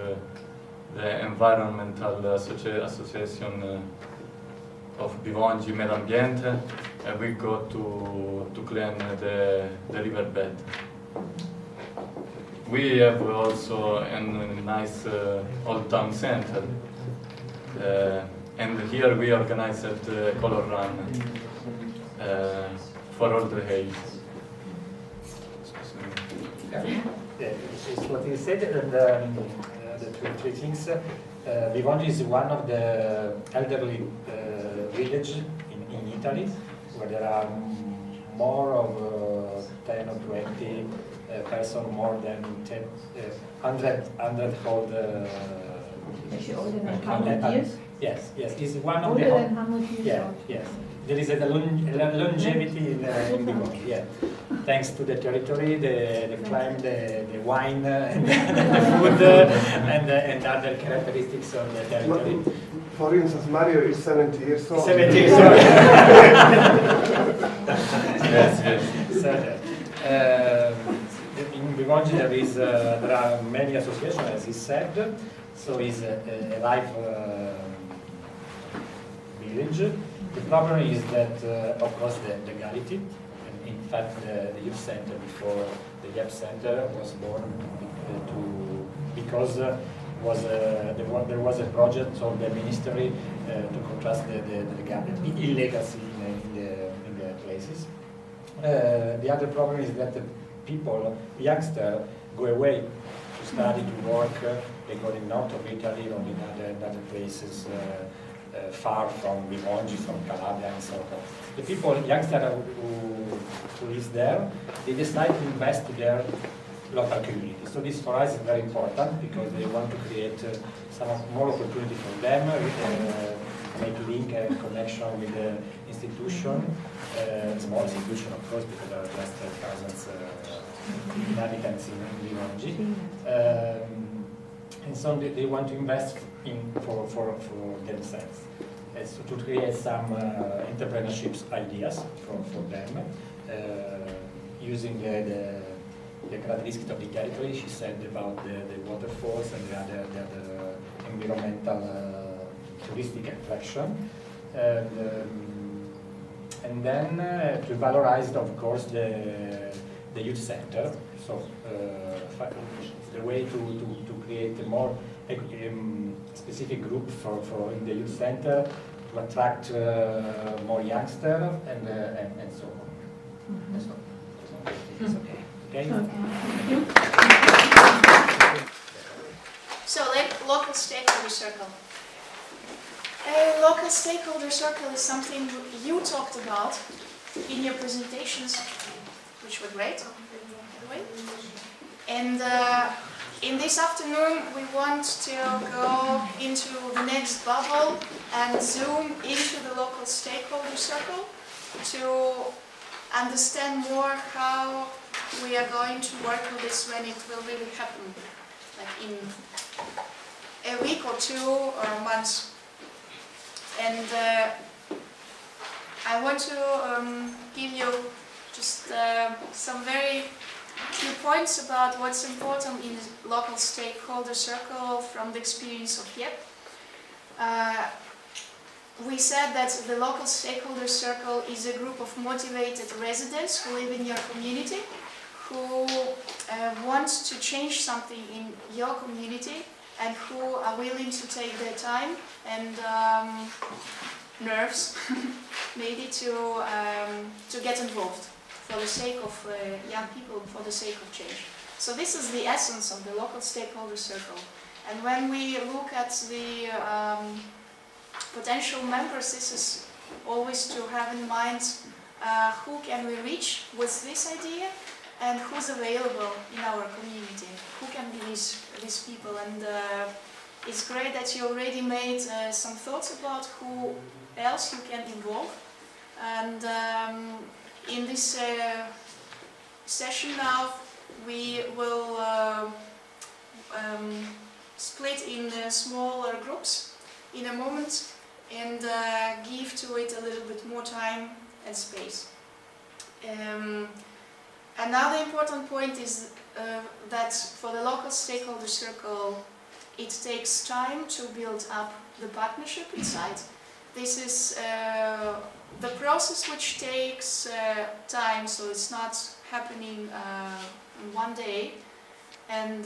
the Environmental Association of Bivongi Medambiente, and we go to clean the riverbed. We have also a nice old town center, and here we organized a color run for all the age. This is what you said, and the three things. Bivongi is one of the elderly villages in Italy, where there are more of 10 or 20 person, more than 100 old. Is she older than 100 years? Yes, it's one of older the. Older than 100 years yeah, old? yes. There is a longevity in Bivongi, yeah. Thanks to the territory, the climate, the wine, and the food, and other characteristics of the territory. For instance, Mario is 70 years old. 70 years old. Yes, yes. So, in Vivongi there are many associations, as he said. So it's a live village. The problem is that, of course, the legality. And in fact, the youth center before the YEP center was born because there was a project of the ministry to contrast the illegacy in the places. The other problem is that the people, youngsters, go away to study, to work. They go in north of Italy or in other places far from Vivongi, from Calabria and so on. The people, youngsters who live there, they decide to invest in their local community. So this for us is very important because they want to create some more opportunity for them, make link and connection with the institution, small institution of course because there are just thousands inhabitants in Vivongi. And so they want to invest for themselves. So to create some entrepreneurship ideas for them, using the characteristics of the territory. She said about the waterfalls and the other environmental touristic attraction. And then to valorize, of course, the youth center. So the way to create a more specific group for in the youth center to attract more youngsters and so on. So it's okay. Okay. So, local stakeholder circle. A local stakeholder circle is something you talked about in your presentations, which were great, by the way. And in this afternoon, we want to go into the next bubble and zoom into the local stakeholder circle to understand more how we are going to work with this when it will really happen, like in a week or two or a month. And I want to give you just some very few points about what's important in the local stakeholder circle from the experience of YEP. We said that the local stakeholder circle is a group of motivated residents who live in your community, who want to change something in your community and who are willing to take their time and nerves maybe to get involved for the sake of young people, for the sake of change. So this is the essence of the local stakeholder circle. And when we look at the potential members, this is always to have in mind who can we reach with this idea and who's available in our community, who can be these people. And it's great that you already made some thoughts about who else you can involve. And in this session now, we will split in smaller groups in a moment and give to it a little bit more time and space. Another important point is that for the local stakeholder circle, it takes time to build up the partnership inside. This is the process which takes time, so it's not happening in one day, and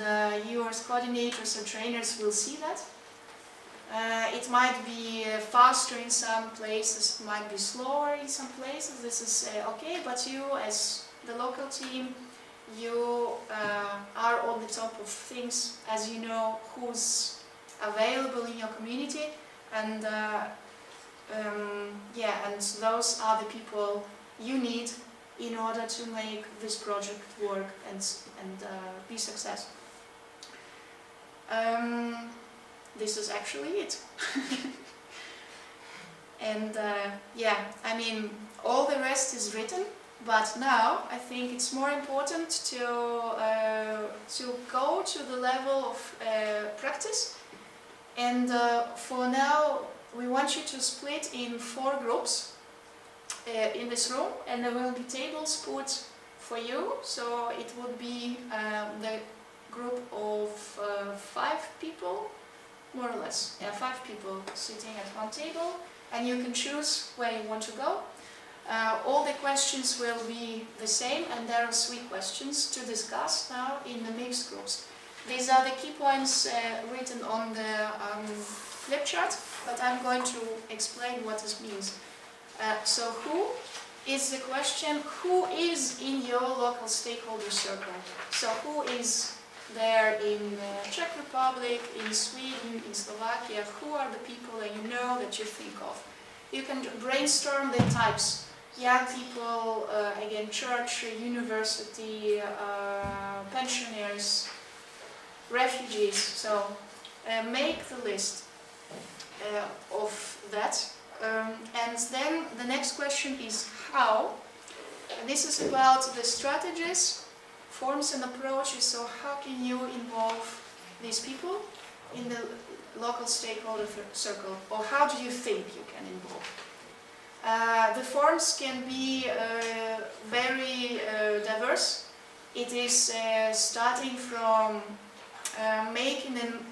you as coordinators and trainers will see that. It might be faster in some places, it might be slower in some places. This is okay, but you as the local team, you are on the top of things as you know who's available in your community, and and those are the people you need in order to make this project work and be successful. This is actually it. And I mean, all the rest is written, but now I think it's more important to go to the level of practice. And for now, we want you to split in 4 groups in this room, and there will be tables put for you. So it would be the group of 5 people, more or less. Yeah, 5 people sitting at one table, and you can choose where you want to go. All the questions will be the same, and there are 3 questions to discuss now in the mixed groups. These are the key points written on the flip chart, but I'm going to explain what this means. So who is the question, who is in your local stakeholder circle? So who is there in Czech Republic, in Sweden, in Slovakia? Who are the people that you know, that you think of? You can brainstorm the types. Young people, again, church, university, pensioners, refugees. So make the list of that. And then the next question is how. This is about the strategies, forms and approaches. So how can you involve these people in the local stakeholder circle? Or how do you think you can involve? The forms can be very diverse. It is starting from making an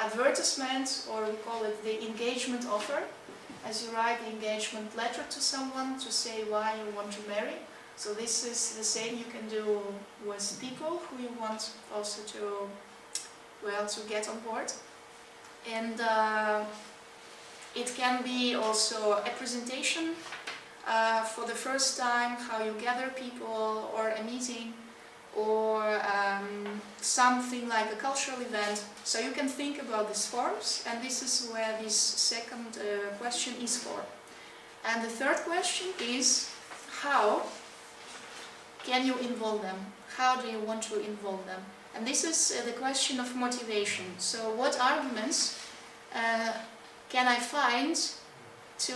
advertisement, or we call it the engagement offer, as you write the engagement letter to someone to say why you want to marry. So this is the same you can do with people who you want also to, well, to get on board. And it can be also a presentation for the first time, how you gather people, or a meeting, or something like a cultural event. So you can think about these forms, and this is where this second question is for. And the third question is, how can you involve them? How do you want to involve them? And this is the question of motivation. So what arguments can I find to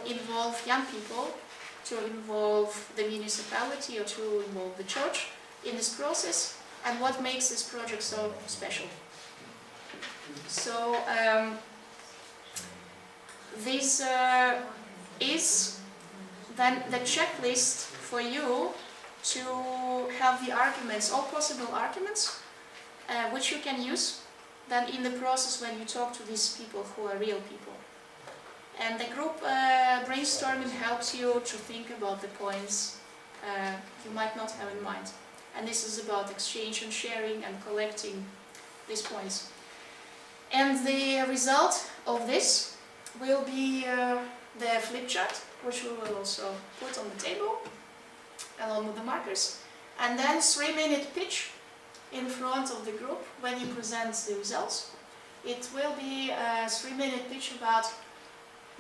involve young people, to involve the municipality, or to involve the church in this process, and what makes this project so special? So this is then the checklist for you to have the arguments, all possible arguments, which you can use then in the process when you talk to these people who are real people. And the group brainstorming helps you to think about the points you might not have in mind. And this is about exchange and sharing and collecting these points. And the result of this will be the flip chart, which we will also put on the table along with the markers. And then 3-minute pitch in front of the group when you present the results. It will be a 3-minute pitch about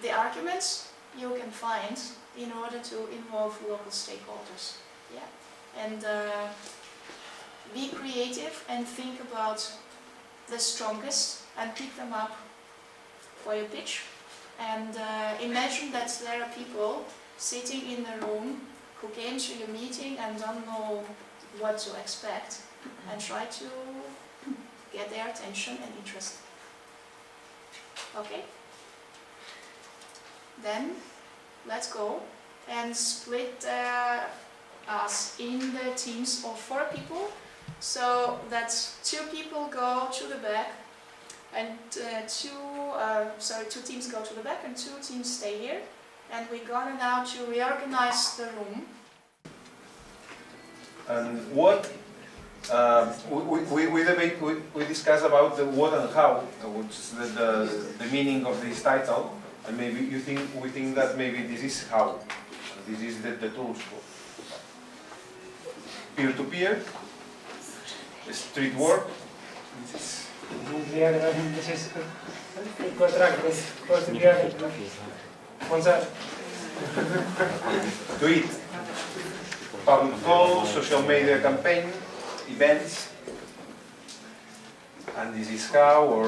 the arguments you can find in order to involve local stakeholders. Yeah. And be creative and think about the strongest and pick them up for your pitch. And imagine that there are people sitting in the room who came to your meeting and don't know what to expect, and try to get their attention and interest. Okay? Then let's go and split us in the teams of 4 people, so that 2 people go to the back, and 2 teams go to the back and 2 teams stay here. And we're gonna now to reorganize the room. And what we discussed about the what and how, which is the meaning of this title, and maybe we think that maybe this is how, this is the tools for peer-to-peer, street work. This is contract with Tweet, public calls, social media campaign, events, and this is how, or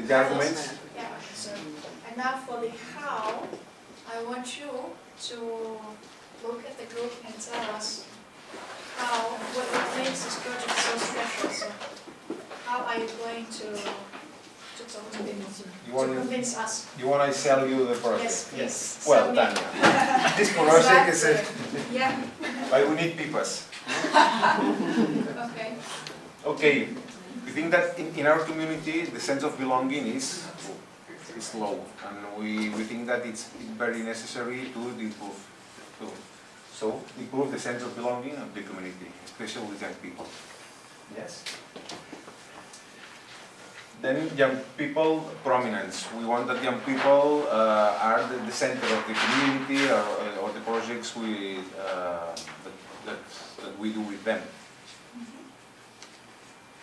the arguments. Yeah. So, and now for the how, I want you to look at the group and tell us how, what makes this project so special. So, how are you going to to talk to people, You want to convince us. You want I sell you the project? Yes, please. Well, Sell me. Tanya, this project is a... Yeah. But we need people. Okay. Okay, we think that in our community the sense of belonging is low, and we think that it's very necessary to improve the sense of belonging of the community, especially with young people. Yes. Then young people prominence. We want that young people are the center of the community or the projects that we do with them.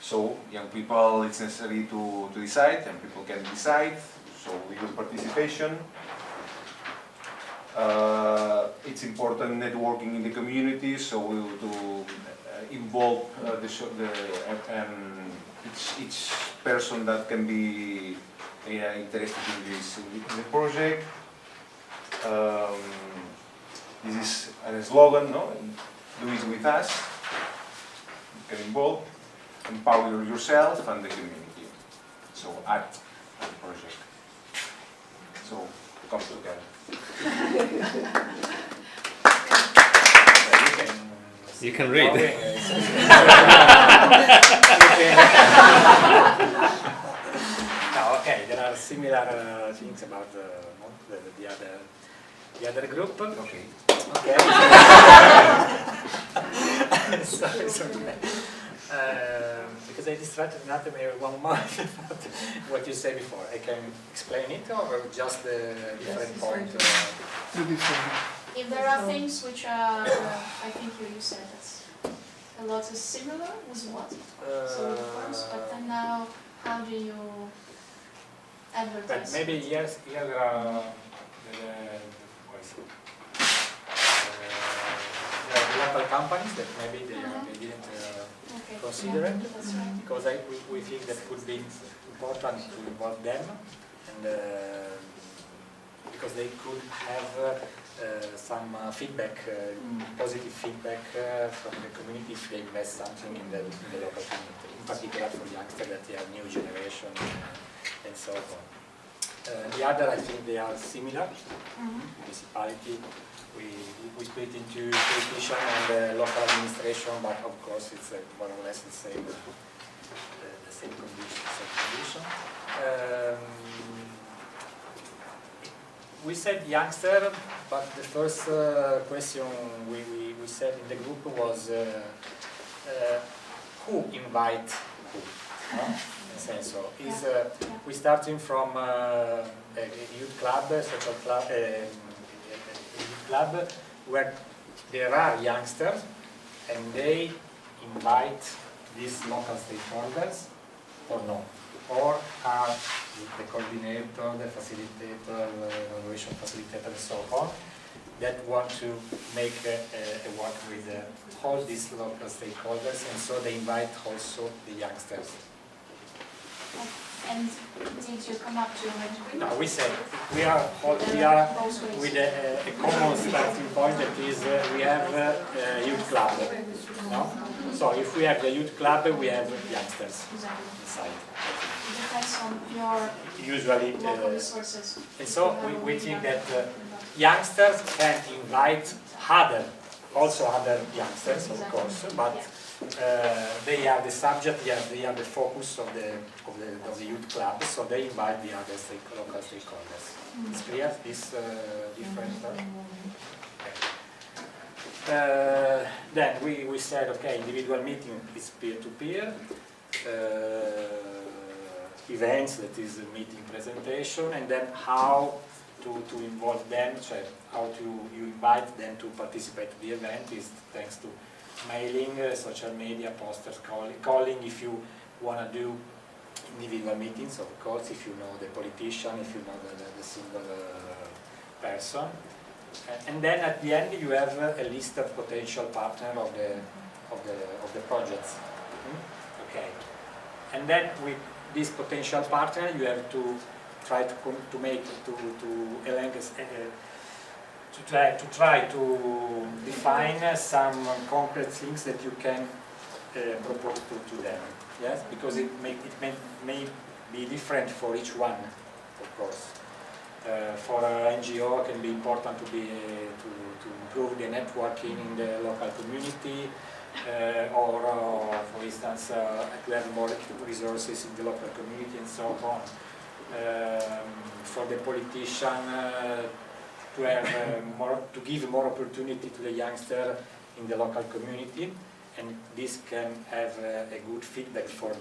So young people, it's necessary to decide, and people can decide. So we use participation. It's important networking in the community, so we will do involve each person that can be interested in the project. This is a slogan, no? Do it with us. You can involve, empower yourself and the community. So act on the project. So come together. You can read. No, okay, there are similar things about the other group. Okay. Okay. Sorry. Because I distracted Nathan maybe 1 month about what you said before. I can explain it or just the different point? If there are things which are, I think you said that a lot is similar with what? So of course, but then now, how do you advertise? But maybe yes, here there are the local companies that maybe they didn't consider it, because we think that would be important to involve them, and because they could have some feedback, positive feedback from the community if they invest something in the local community, in particular for youngsters that they are new generation and so on. The other, I think they are similar. Municipality, we split into politician and local administration, but of course it's more or less the same condition. We said youngster, but the first question we said in the group was who invite who? So is we starting from a youth club, social club, youth club where there are youngsters and they invite these local stakeholders or no? Or are the coordinator, the facilitator, the evaluation facilitator and so on that want to make a work with all these local stakeholders, and so they invite also the youngsters. And did you come up to an agreement? No, we said we are with a common starting point, that is we have a youth club. No? So if we have the youth club, we have youngsters inside. It depends on your usually local resources. And so we think that youngsters can invite other youngsters, of course, but they are the subject, they are the focus of the youth club, so they invite the other local stakeholders. It's clear, this difference? Then we said, okay, individual meeting is peer-to-peer, events, that is a meeting presentation, and then how to involve them, so how you invite them to participate in the event is thanks to mailing, social media, posters, calling if you want to do individual meetings, of course, if you know the politician, if you know the single person. And then at the end you have a list of potential partners of the projects. Okay. And then with this potential partner you have to try to make try to define some concrete things that you can propose to them. Yes, because it may be different for each one, of course. For an NGO, it can be important to improve the networking in the local community, or for instance, to have more resources in the local community and so on. For the politician, to have to give more opportunity to the youngster in the local community, and this can have a good feedback for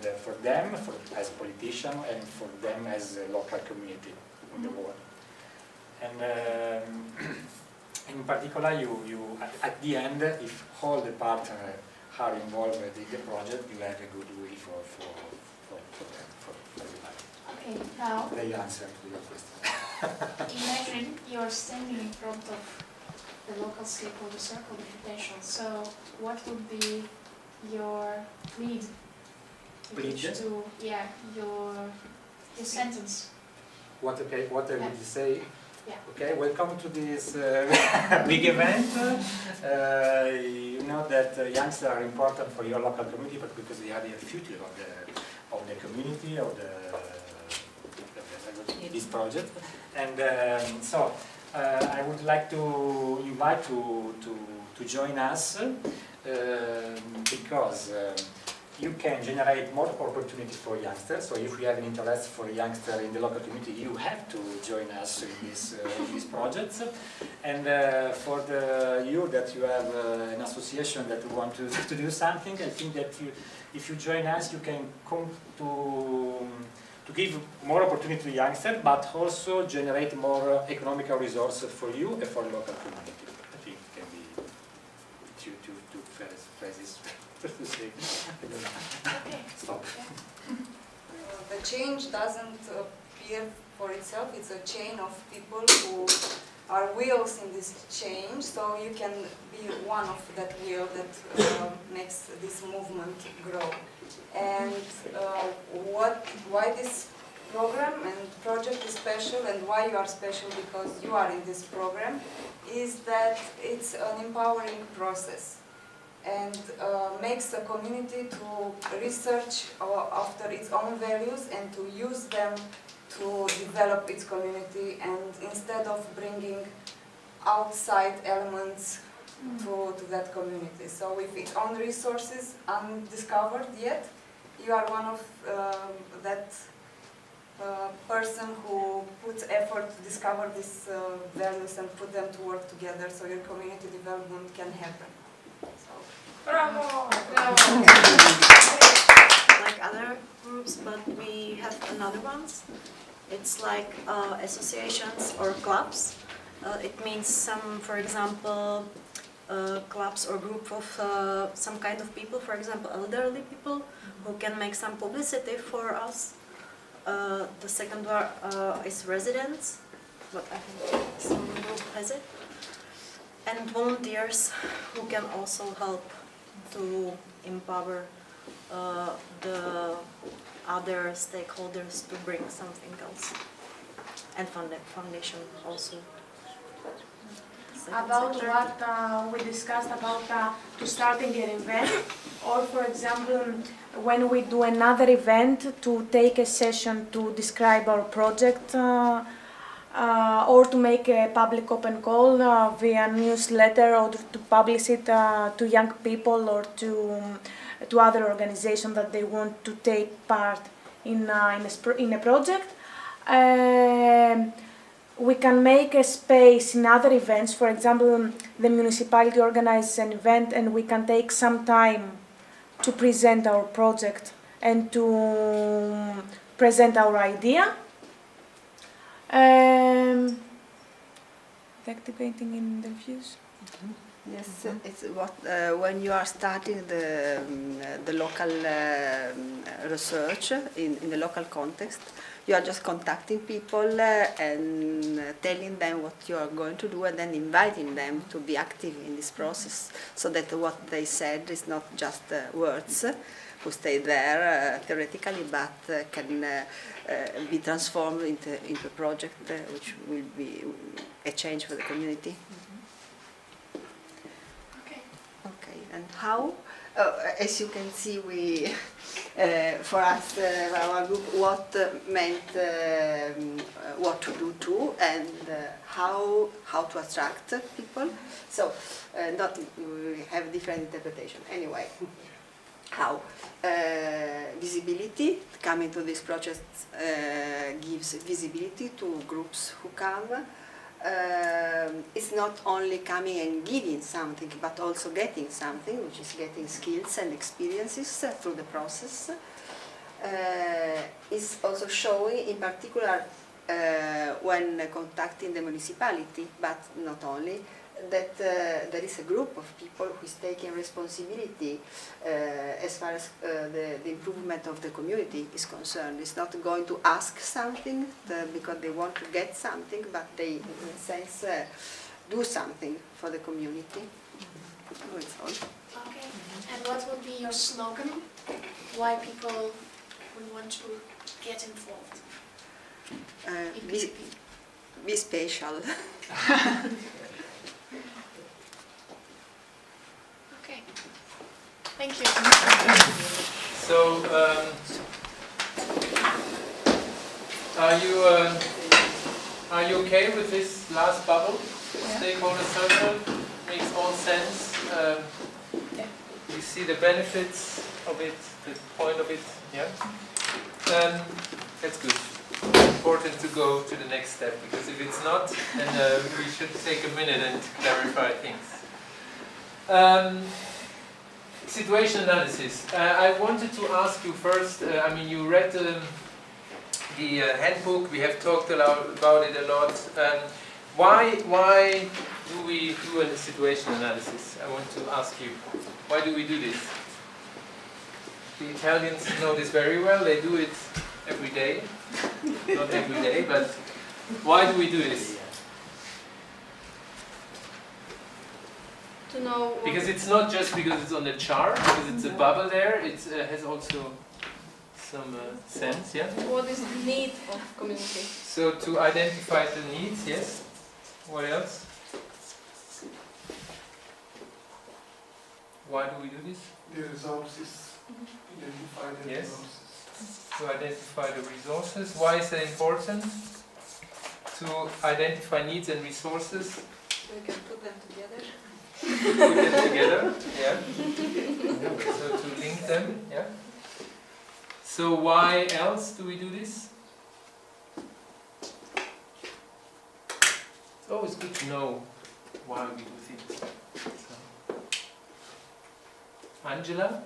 them as politician and for them as a local community in the world. And in particular, you at the end, if all the partners are involved in the project, you have a good will for them, for everybody. Okay, now They answer to your question. imagine you're standing in front of the local stakeholder circle with potential. So, what would be your lead? Your sentence. What I would say? Yeah. Okay, welcome to this big event. You know that youngsters are important for your local community, but because they are the future of the community, of this project. And so I would like to invite to join us because you can generate more opportunities for youngsters. So if you have an interest for youngsters in the local community, you have to join us in this project. And for you that you have an association that want to do something, I think that if you join us, you can come to give more opportunity to youngsters, but also generate more economical resources for you and for local community. I think it can be two phrases. To say. Stop. The change doesn't appear for itself. It's a chain of people who are wheels in this change. So you can be one of that wheel that makes this movement grow. And why this program and project is special, and why you are special because you are in this program, is that it's an empowering process. And makes the community to research after its own values and to use them to develop its community, and instead of bringing outside elements to that community. So with its own resources undiscovered yet, you are one of that person who puts effort to discover these values and put them to work together so your community development can happen. Bravo! Like other groups, but we have another ones. It's like associations or clubs. It means some, for example, clubs or group of some kind of people, for example, elderly people who can make some publicity for us. The second one is residents, but I think some group has it. And volunteers who can also help to empower the other stakeholders to bring something else, and foundation also. About what we discussed about to starting an event, or for example, when we do another event to take a session to describe our project, or to make a public open call via newsletter, or to publish it to young people or to other organizations that they want to take part in a project. We can make a space in other events. For example, the municipality organizes an event and we can take some time to present our project and to present our idea. Activating in the views. Yes, it's what when you are starting the local research in the local context, you are just contacting people and telling them what you are going to do, and then inviting them to be active in this process, so that what they said is not just words who stay there theoretically, but can be transformed into a project which will be a change for the community. Okay. Okay, and how as you can see, we, for us, our group, what meant what to do too, and how to attract people. So, not we have different interpretation. Anyway, how visibility coming to this project gives visibility to groups who come. It's not only coming and giving something, but also getting something, which is getting skills and experiences through the process. It's also showing, in particular, when contacting the municipality, but not only, that there is a group of people who is taking responsibility as far as the improvement of the community is concerned. It's not going to ask something because they want to get something, but they, in a sense, do something for the community. That's all. Okay. And what would be your slogan? Why people would want to get involved? Be special. Okay. Thank you. So, are you okay with this last bubble? Yeah. Stakeholder circle makes all sense. You see the benefits of it, the point of it. Yeah. That's good. Important to go to the next step, because if it's not, then we should take a minute and clarify things. Situation analysis. I wanted to ask you first, I mean, you read the handbook, we have talked about it a lot. Why do we do a situation analysis? I want to ask you, why do we do this? The Italians know this very well, they do it every day. Not every day, but why do we do this? To know. Because it's not just because it's on the chart, because it's a bubble there, it has also some sense, yeah? What is the need of community? So to identify the needs, yes? What else? Why do we do this? The resources. Identify the resources. To identify the resources. Why is that important? To identify needs and resources. We can put them together. Put them together, yeah. So to link them, yeah. So why else do we do this? It's always good to know why we do things. So. Angela?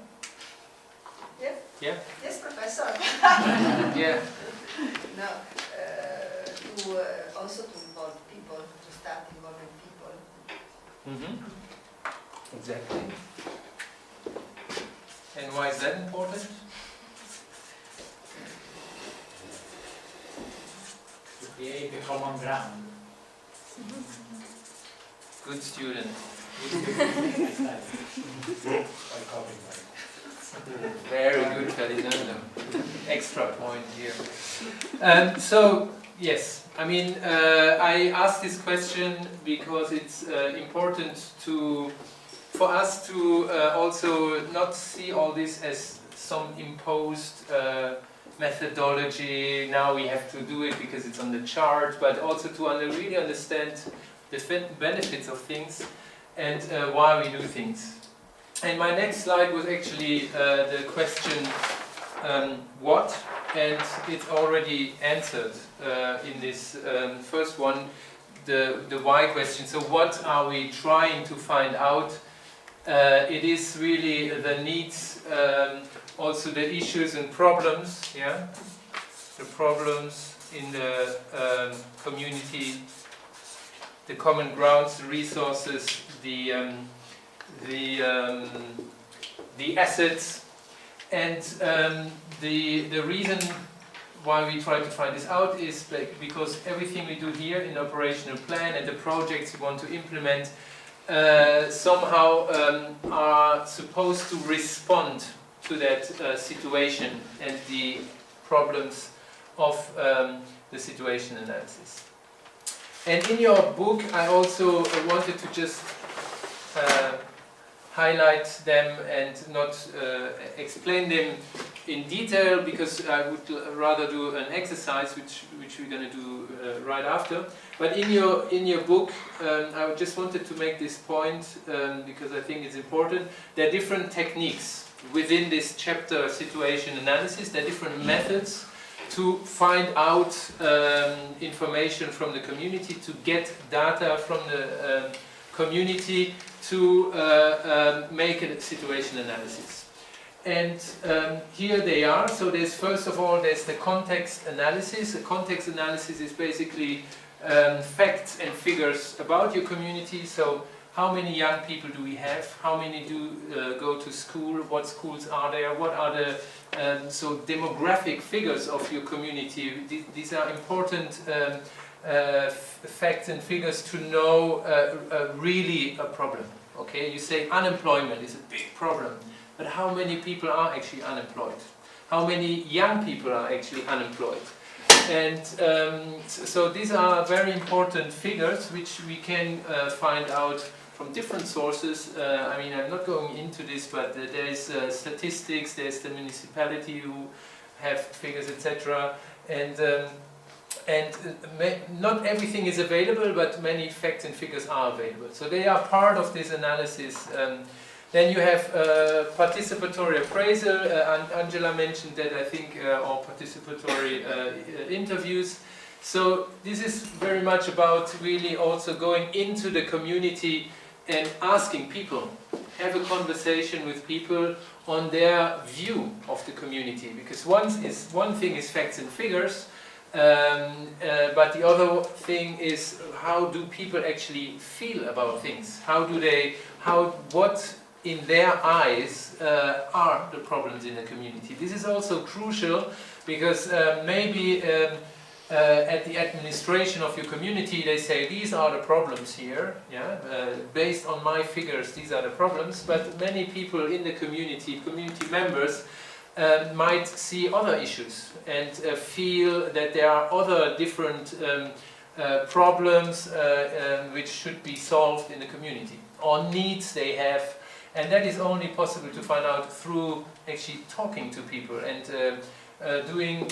Yes? Yeah? Yes, Professor. Yeah. No, also to involve people, to start involving people. Mm-hmm. Exactly. And why is that important? To create a common ground. Good student. Very good, Ferdinando. Extra point here. So, yes, I mean, I asked this question because it's important for us to also not see all this as some imposed methodology. Now we have to do it because it's on the chart, but also to really understand the benefits of things and why we do things. And my next slide was actually the question what, and it's already answered in this first one, the why question. So what are we trying to find out? It is really the needs, also the issues and problems, yeah? The problems in the community, the common grounds, the resources, the assets, and the reason why we try to find this out is because everything we do here in operational plan and the projects we want to implement somehow are supposed to respond to that situation and the problems of the situation analysis. And in your book I also wanted to just highlight them and not explain them in detail, because I would rather do an exercise which we're going to do right after. But in your book, I just wanted to make this point because I think it's important. There are different techniques within this chapter, situation analysis. There are different methods to find out information from the community, to get data from the community, to make a situation analysis. And here they are. So there's, first of all, there's the context analysis. The context analysis is basically facts and figures about your community. So how many young people do we have? How many do go to school? What schools are there? What are the so demographic figures of your community? These are important facts and figures to know really a problem. Okay, you say unemployment is a big problem, but how many people are actually unemployed? How many young people are actually unemployed? And so these are very important figures which we can find out from different sources. I mean, I'm not going into this, but there is statistics, there's the municipality who have figures, etc. And not everything is available, but many facts and figures are available. So they are part of this analysis. Then you have participatory appraisal. Angela mentioned that, I think, or participatory interviews. So this is very much about really also going into the community and asking people, have a conversation with people on their view of the community. Because one thing is facts and figures, but the other thing is, how do people actually feel about things? What in their eyes are the problems in the community? This is also crucial, because maybe at the administration of your community they say, these are the problems here, yeah? Based on my figures, these are the problems, but many people in the community members, might see other issues and feel that there are other different problems which should be solved in the community, or needs they have, and that is only possible to find out through actually talking to people and doing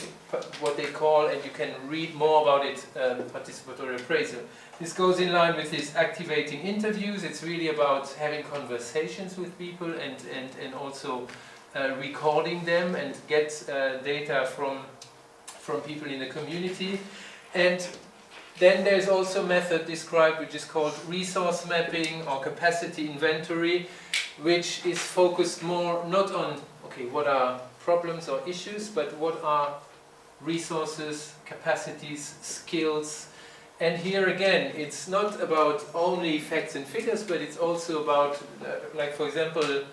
what they call, and you can read more about it, participatory appraisal. This goes in line with this activating interviews. It's really about having conversations with people and also recording them and get data from people in the community. And then there's also a method described which is called resource mapping or capacity inventory, which is focused more not on, okay, what are problems or issues, but what are resources, capacities, skills. And here again, it's not about only facts and figures, but it's also about, like for example,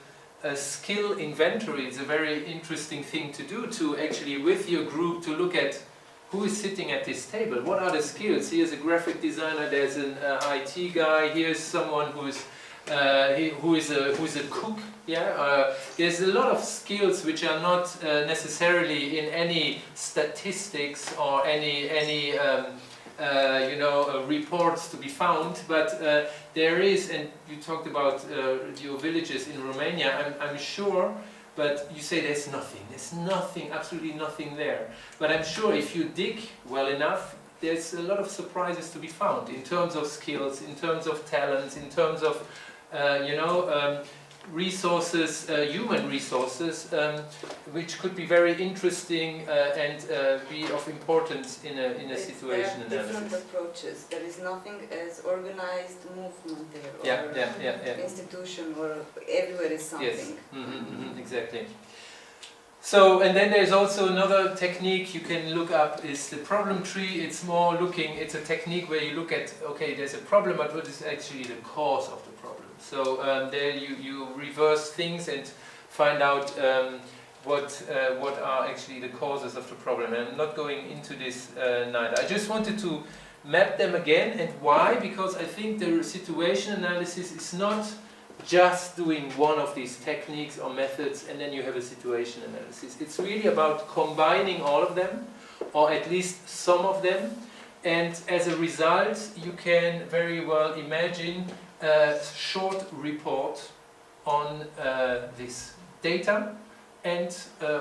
a skill inventory is a very interesting thing to do, to actually with your group to look at who is sitting at this table, what are the skills. Here's a graphic designer, there's an IT guy, here's someone who is a cook. Yeah, there's a lot of skills which are not necessarily in any statistics or any reports to be found, but there is, and you talked about your villages in Romania, I'm sure, but you say there's nothing, absolutely nothing there. But I'm sure if you dig well enough, there's a lot of surprises to be found in terms of skills, in terms of talents, in terms of, resources, human resources, which could be very interesting and be of importance in a situation analysis. There are different approaches. There is nothing as organized movement there, or institution, or everywhere is something. Yes, exactly. So, and then there's also another technique you can look up, is the problem tree. It's more looking, it's a technique where you look at, okay, there's a problem, but what is actually the cause of the problem? So there you reverse things and find out what are actually the causes of the problem. And I'm not going into this neither. I just wanted to map them again. And why? Because I think the situation analysis is not just doing one of these techniques or methods and then you have a situation analysis. It's really about combining all of them, or at least some of them, and as a result you can very well imagine a short report on this data and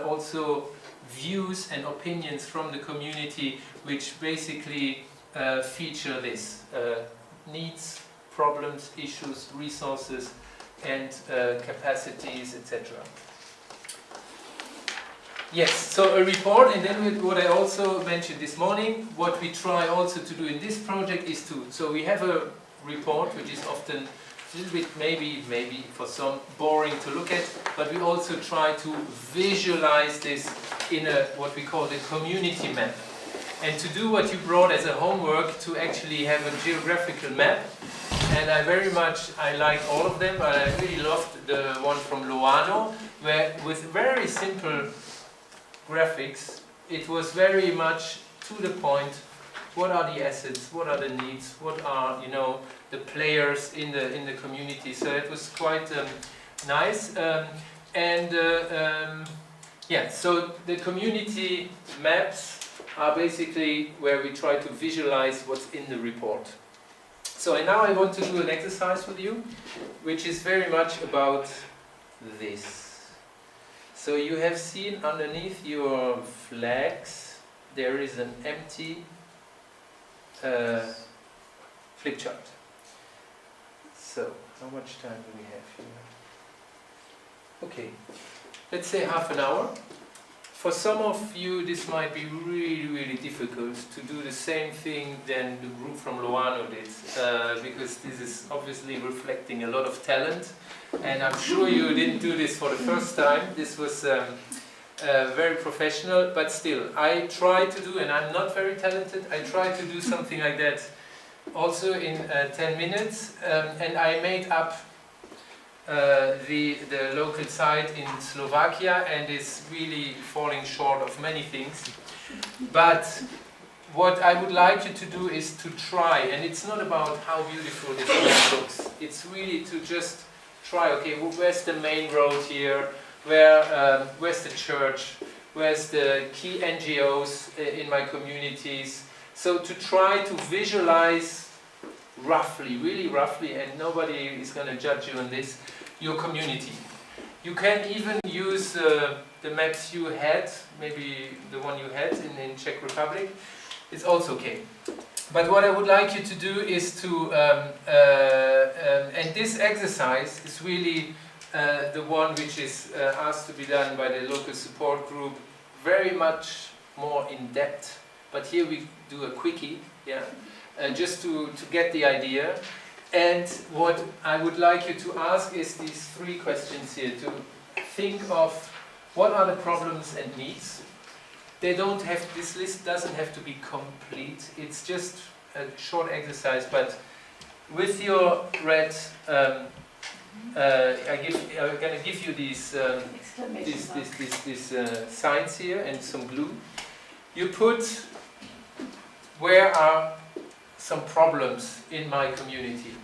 also views and opinions from the community, which basically feature this needs, problems, issues, resources, and capacities, etc. Yes, so a report, and then what I also mentioned this morning, what we try also to do in this project is so we have a report which is often a little bit maybe for some boring to look at, but we also try to visualize this in what we call the community map. And to do what you brought as a homework, to actually have a geographical map. And I like all of them, but I really loved the one from Loano, where with very simple graphics, it was very much to the point. What are the assets? What are the needs? What are the players in the community? So it was quite nice. Yeah, so the community maps are basically where we try to visualize what's in the report. So and now I want to do an exercise with you, which is very much about this. So you have seen underneath your flags, there is an empty flip chart. So, how much time do we have here? Okay, let's say half an hour. For some of you, this might be really, really difficult to do the same thing than the group from Loano did, because this is obviously reflecting a lot of talent. And I'm sure you didn't do this for the first time. This was very professional, but still, I try to do, and I'm not very talented, I try to do something like that also in 10 minutes. And I made up the local site in Slovakia, and is really falling short of many things. But what I would like you to do is to try, and it's not about how beautiful this map looks, it's really to just try, okay, where's the main road here, where's the church, where's the key NGOs in my communities. So to try to visualize roughly, really roughly, and nobody is going to judge you on this, your community. You can even use the maps you had, maybe the one you had in Czech Republic. It's also okay. But what I would like you to do is to, and this exercise is really the one which is asked to be done by the local support group, very much more in depth. But here we do a quickie, yeah, just to get the idea. And what I would like you to ask is these 3 questions here, to think of what are the problems and needs. They don't have, this list doesn't have to be complete, it's just a short exercise, but with your red, I'm going to give you these signs here and some glue. You put, where are some problems in my community?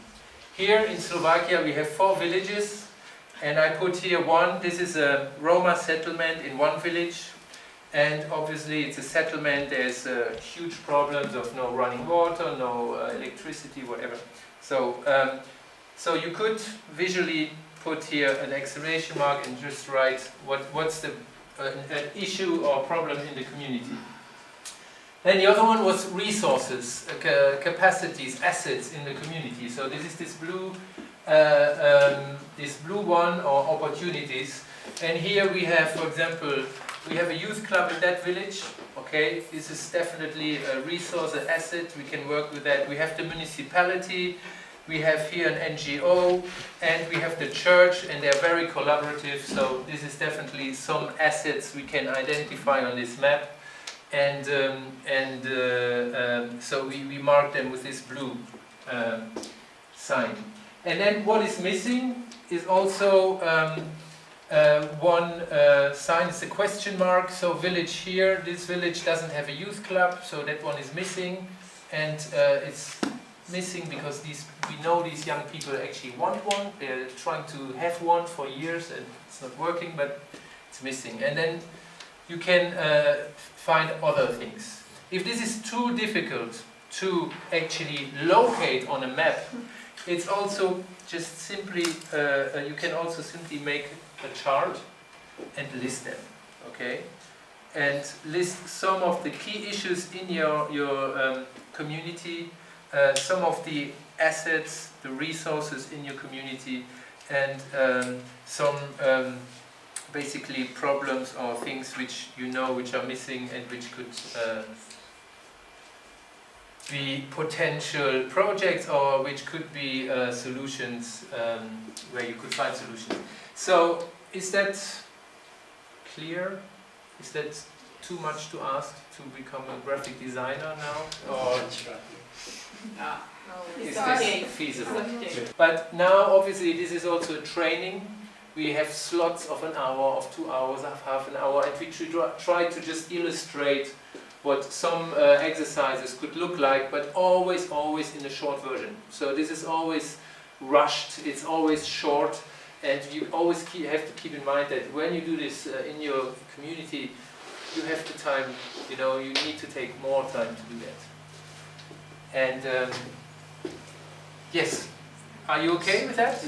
Here in Slovakia we have 4 villages, and I put here one. This is a Roma settlement in one village, and obviously it's a settlement. There's huge problems of no running water, no electricity, whatever. So, so you could visually put here an exclamation mark and just write what's the an issue or problem in the community. Then the other one was resources, capacities, assets in the community. So this is this blue one, or opportunities. And here we have, for example, we have a youth club in that village. Okay, this is definitely a resource, an asset. We can work with that. We have the municipality. We have here an NGO, and we have the church, and they're very collaborative. So this is definitely some assets we can identify on this map. And so we mark them with this blue sign. And then what is missing is also one sign, is a question mark. So village here, this village doesn't have a youth club, so that one is missing. And it's missing because we know these young people actually want one. They're trying to have one for years, and it's not working, but it's missing. And then you can find other things. If this is too difficult to actually locate on a map, It's also just simply, you can also simply make a chart and list them, okay? And list some of the key issues in your community, some of the assets, the resources in your community, and some basically problems or things which you know which are missing and which could be potential projects or which could be solutions where you could find solutions. So is that clear? Is that too much to ask to become a graphic designer now? Or is this feasible? But now obviously this is also training. We have slots of an hour, of 2 hours, of half an hour, and we try to just illustrate what some exercises could look like, but always in a short version. So this is always rushed, it's always short, and you always have to keep in mind that when you do this in your community, you have the time, you know, you need to take more time to do that. And yes, are you okay with that?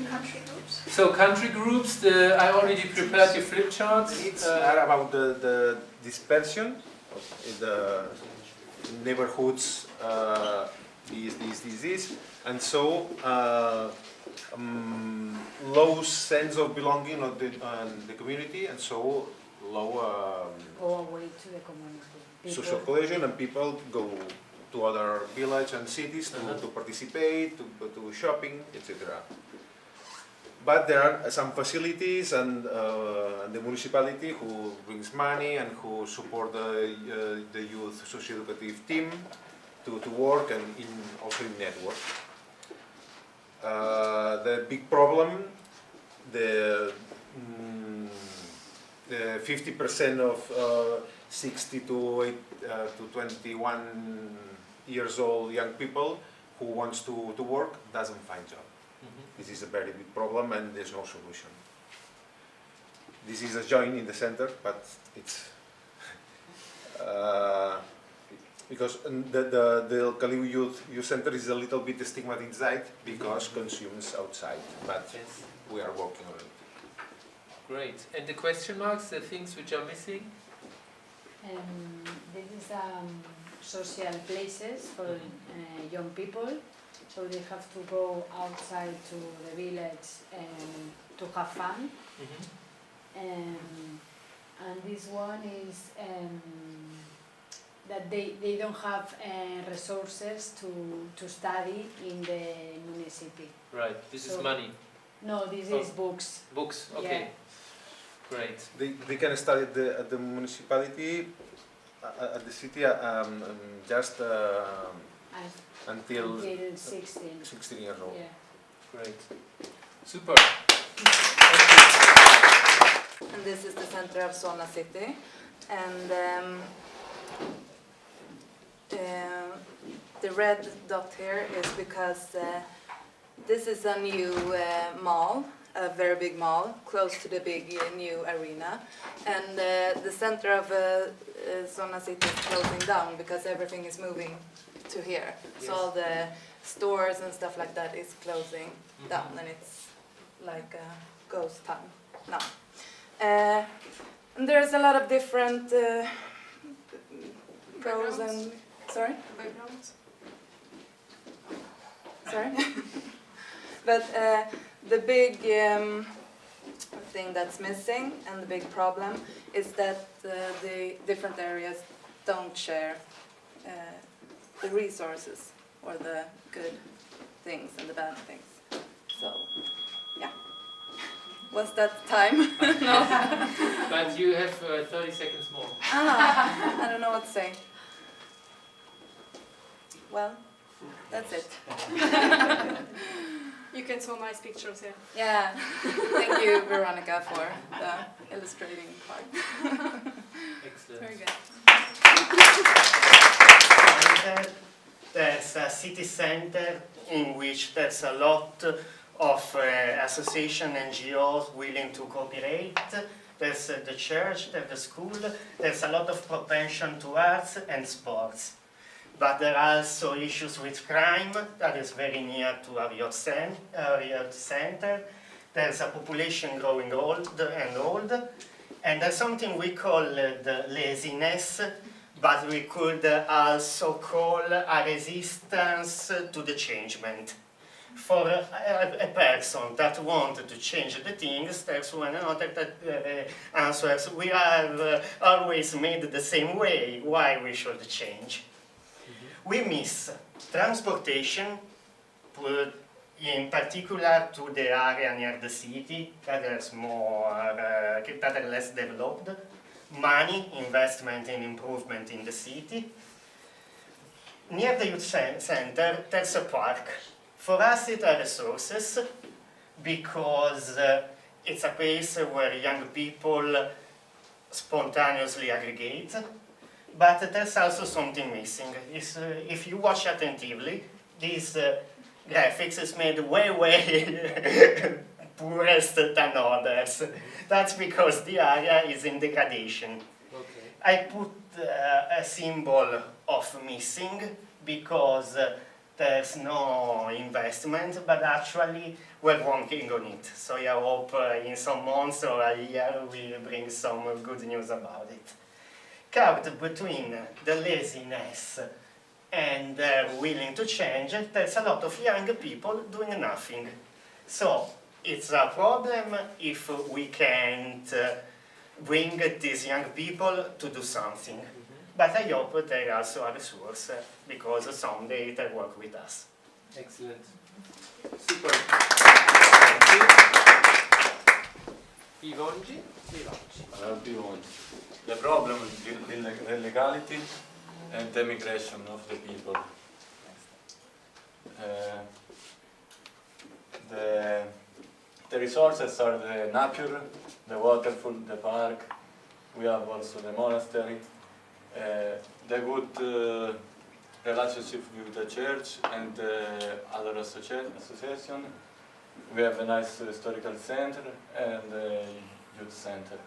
Country groups. So country groups, I already prepared your flip charts. It's about the dispersion of the neighborhoods, this, and so low sense of belonging of the community, and so low Go away to the community. social cohesion, and people go to other villages and cities to participate, to shopping, etc. But there are some facilities and the municipality who brings money and who support the youth socio-educative team to work and also in network. The big problem, the 50% of 60 to 21 years old young people who wants to work doesn't find job. This is a very big problem and there's no solution. This is a joint in the center, but it's because the Caliu Youth Center is a little bit stigmatized because consumes outside, but we are working on it. Great. And the question marks, the things which are missing? This is social places for young people. So they have to go outside to the village to have fun. And this one is that they don't have resources to study in the municipality. Right, this is money. No, this is books. Books, okay. Yeah. Great. They can study at the municipality, at the city, just until 16 years old. Yeah. Great. Super. And this is the center of Solna city. And the red dot here is because this is a new mall, a very big mall, close to the big new arena. And the center of Solna city is closing down because everything is moving to here. Yes. So all the stores and stuff like that is closing down, and it's like a ghost town now. And there's a lot of different pros and sorry. Backgrounds. Sorry. But the big thing that's missing and the big problem is that the different areas don't share the resources or the good things and the bad things. So, yeah. Was that time? No. But you have 30 seconds more. I don't know what to say. Well, that's it. You can show my pictures here. Yeah. Thank you, Veronica, for the illustrating part. Excellent. Very good. And there's a city center in which there's a lot of association NGOs willing to cooperate. There's the church, there's the school, there's a lot of propension to arts and sports. but there are also issues with crime that is very near to our youth center. There's a population growing older and older, and there's something we call the laziness, but we could also call a resistance to the changement. For a person that wanted to change the things, there's one another that answers, we have always made the same way, why we should change. We miss transportation, in particular to the area near the city, that is that are less developed, money, investment in improvement in the city. Near the youth center, there's a park. For us, it are resources, because it's a place where young people spontaneously aggregate, but there's also something missing. If you watch attentively, these graphics is made way poorest than others. That's because the area is in degradation. Okay. I put a symbol of missing because there's no investment, but actually we're working on it. So I hope in some months or a year we'll bring some good news about it. Cut between the laziness and willing to change, there's a lot of young people doing nothing. So it's a problem if we can't bring these young people to do something. But I hope they are also a resource, because someday they work with us. Excellent. Super. Ivonji? The problem is the legality and the migration of the people. The resources are the nature, the waterfall, the park. We have also the monastery. The good relationship with the church and other association. We have a nice historical center and youth center.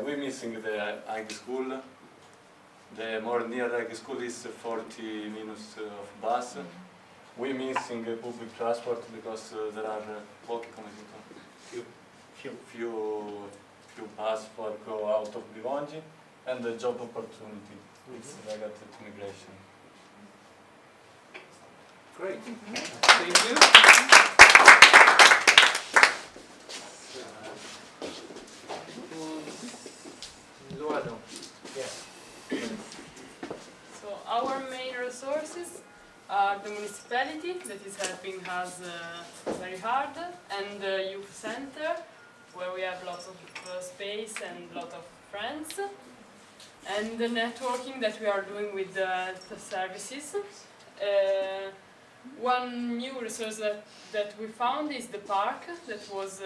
We're missing the high school. The more near high school is 40 minutes of bus. We're missing public transport because there are few bus for go out of Bivonji, and the job opportunity. It's related to migration. Great. Thank you. Luano. Yes. So our main resources are the municipality that is helping us very hard, and the youth center where we have lots of space and a lot of friends, and the networking that we are doing with the services. One new resource that we found is the park that was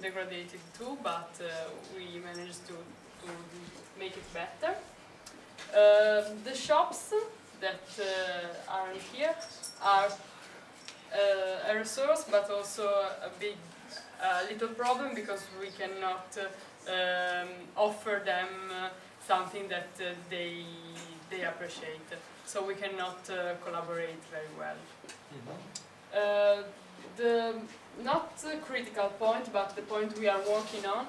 degraded too, but we managed to make it better. The shops that are here are a resource, but also a little problem, because we cannot offer them something that they appreciate. So we cannot collaborate very well. The not critical point, but the point we are working on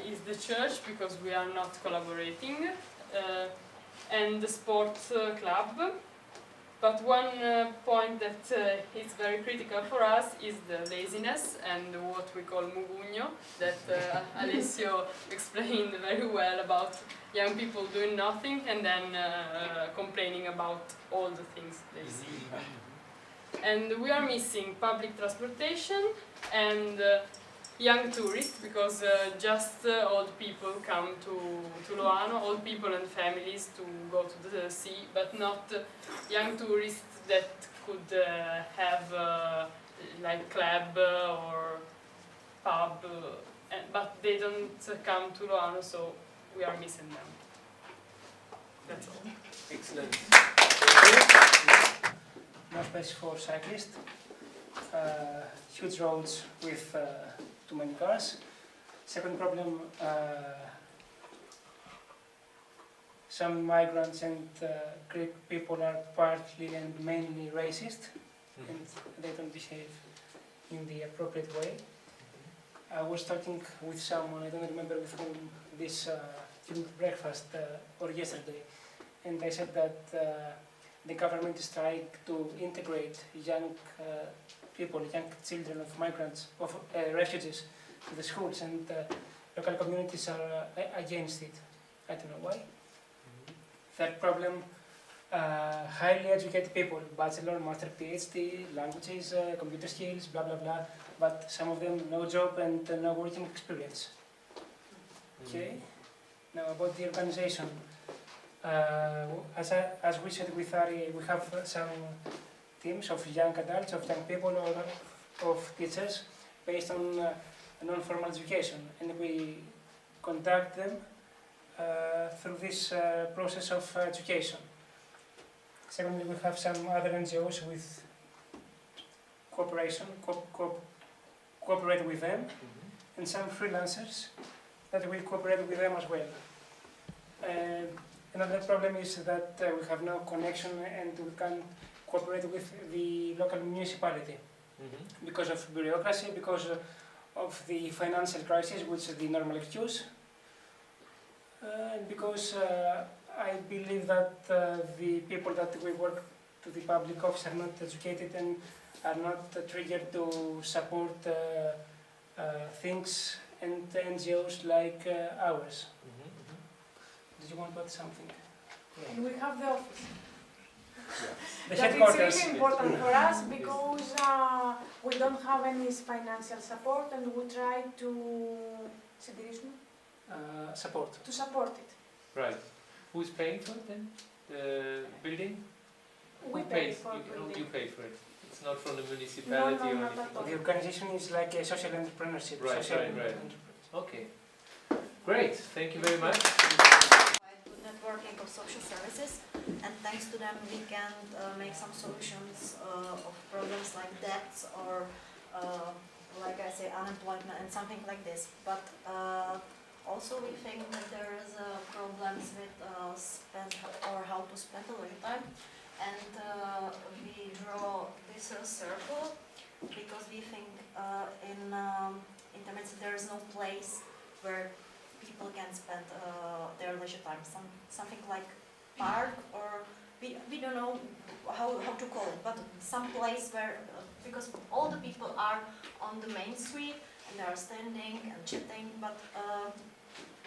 is the church, because we are not collaborating, and the sports club. But one point that is very critical for us is the laziness and what we call mugugno, that Alessio explained very well about young people doing nothing and then complaining about all the things they see. And we are missing public transportation and young tourists, because just old people come to Loano, old people and families to go to the sea, but not young tourists that could have like club or pub, but they don't come to Loano, so we are missing them. That's all. Excellent. No space for cyclists, huge roads with too many cars. Second problem, some migrants and Greek people are partly and mainly racist, and they don't behave in the appropriate way. I was talking with someone, I don't remember with whom, this during breakfast or yesterday, and I said that the government is trying to integrate young people, young children of migrants, of refugees to the schools, and local communities are against it. I don't know why. Third problem, highly educated people, bachelor, master, PhD, languages, computer skills, blah, blah, blah, but some of them no job and no working experience. Okay, now about the organization. As we said with Ari, we have some teams of young adults, of young people, or of teachers based on non-formal education, and we conduct them through this process of education. Secondly, we have some other NGOs with cooperation, cooperate with them, and some freelancers that will cooperate with them as well. Another problem is that we have no connection and we can't cooperate with the local municipality because of bureaucracy, because of the financial crisis, which is the normal excuse, and because I believe that the people that we work to the public office are not educated and are not triggered to support things and NGOs like ours. Did you want to add something? And we have the office. The That headquarters. is really important for us because we don't have any financial support and we try to support it. Right. Who's paying for it then? The building? We Who pay pays? for building. You pay for it. It's not from the municipality or not anything. at all. The organization is like a social entrepreneurship. Right, social right. enterprise. Okay. Great. Thank you very much. Good networking of social services, and thanks to them we can make some solutions of problems like debts or, like I say, unemployment and something like this. But also we think that there is problems with spend or how to spend a little time, and we draw this circle because we think in intermediate there is no place where people can spend their leisure time, something like park, or we don't know how to call it, but some place where, because all the people are on the main street and they are standing and chatting, but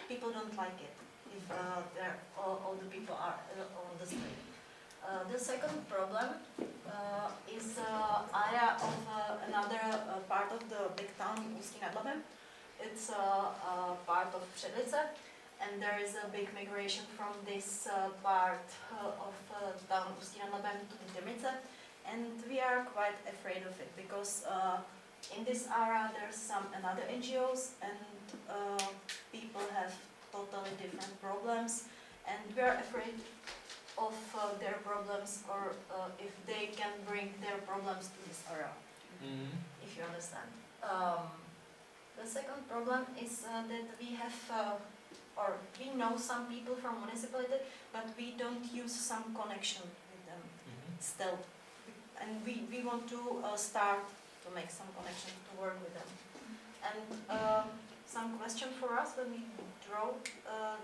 people don't like it if all the people are on the street. The second problem is area of another part of the big town, Ústí nad Labem. It's part of Předlice, and there is a big migration from this part of town Ústí nad Labem to Intermice, and we are quite afraid of it because in this area there's some another NGOs and people have totally different problems, and we are afraid of their problems, or if they can bring their problems to this area, if you understand. The second problem is that we have, or we know some people from municipality, but we don't use some connection with them still. And we want to start to make some connection to work with them. And some question for us when we draw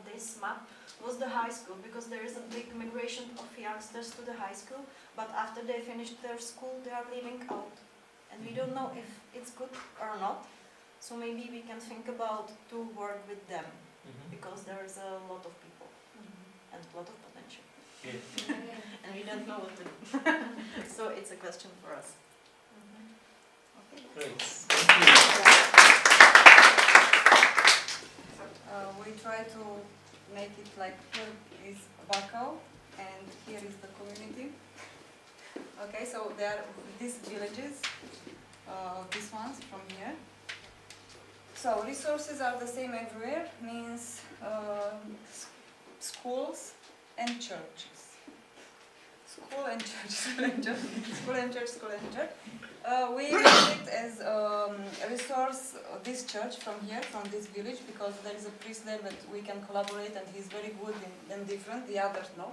this map was the high school, because there is a big migration of youngsters to the high school, but after they finish their school they are leaving out. And we don't know if it's good or not. So maybe we can think about to work with them, because there is a lot of people and a lot of potential. And we don't know what to do. So it's a question for us. Okay. Great. We try to make it like here is Bacău and here is the community. Okay, so there are these villages, these ones from here. So resources are the same everywhere, means schools and churches. School and church, school and church, school and church, school and church. We use it as a resource, this church from here, from this village, because there is a priest there that we can collaborate, and he's very good and different, the others no.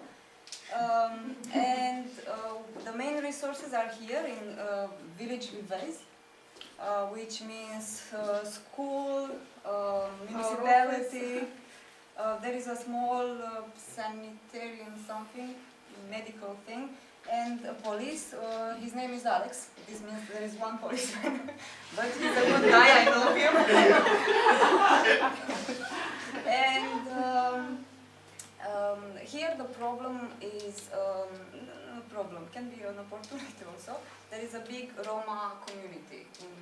The main resources are here in village Livez, which means school, municipality, there is a small sanitarian something, medical thing, and a police. His name is Alex. This means there is one policeman, but he's a good guy, I know him. And here the problem is, can be an opportunity also. There is a big Roma community in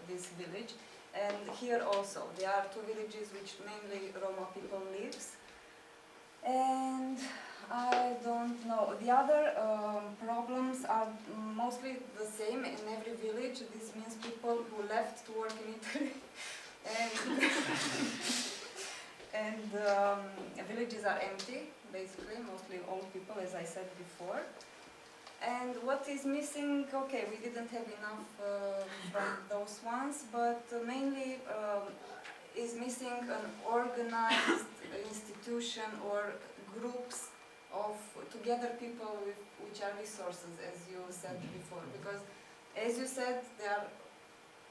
this village, and here also there are two villages which mainly Roma people lives. And I don't know, the other problems are mostly the same in every village. This means people who left to work in Italy and villages are empty, basically, mostly old people, as I said before. And what is missing, okay, we didn't have enough from those ones, but mainly is missing an organized institution or groups of together people which are resources, as you said before. Because, as you said,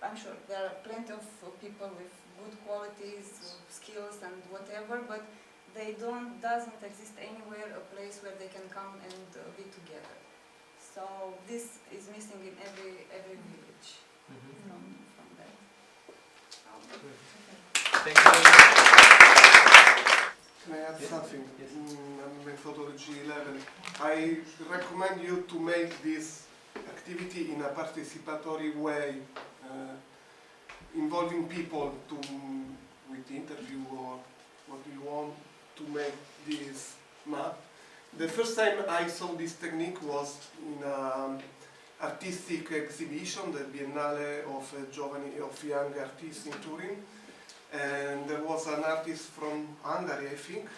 I'm sure there are plenty of people with good qualities, skills, and whatever, but doesn't exist anywhere a place where they can come and be together. So this is missing in every village from that. Thank you very much. Can I add something? Yes. Methodology 11. I recommend you to make this activity in a participatory way, involving people with interview or what you want to make this map. The first time I saw this technique was in an artistic exhibition, the Biennale of Young Artists in Turin. And there was an artist from Hungary, I think,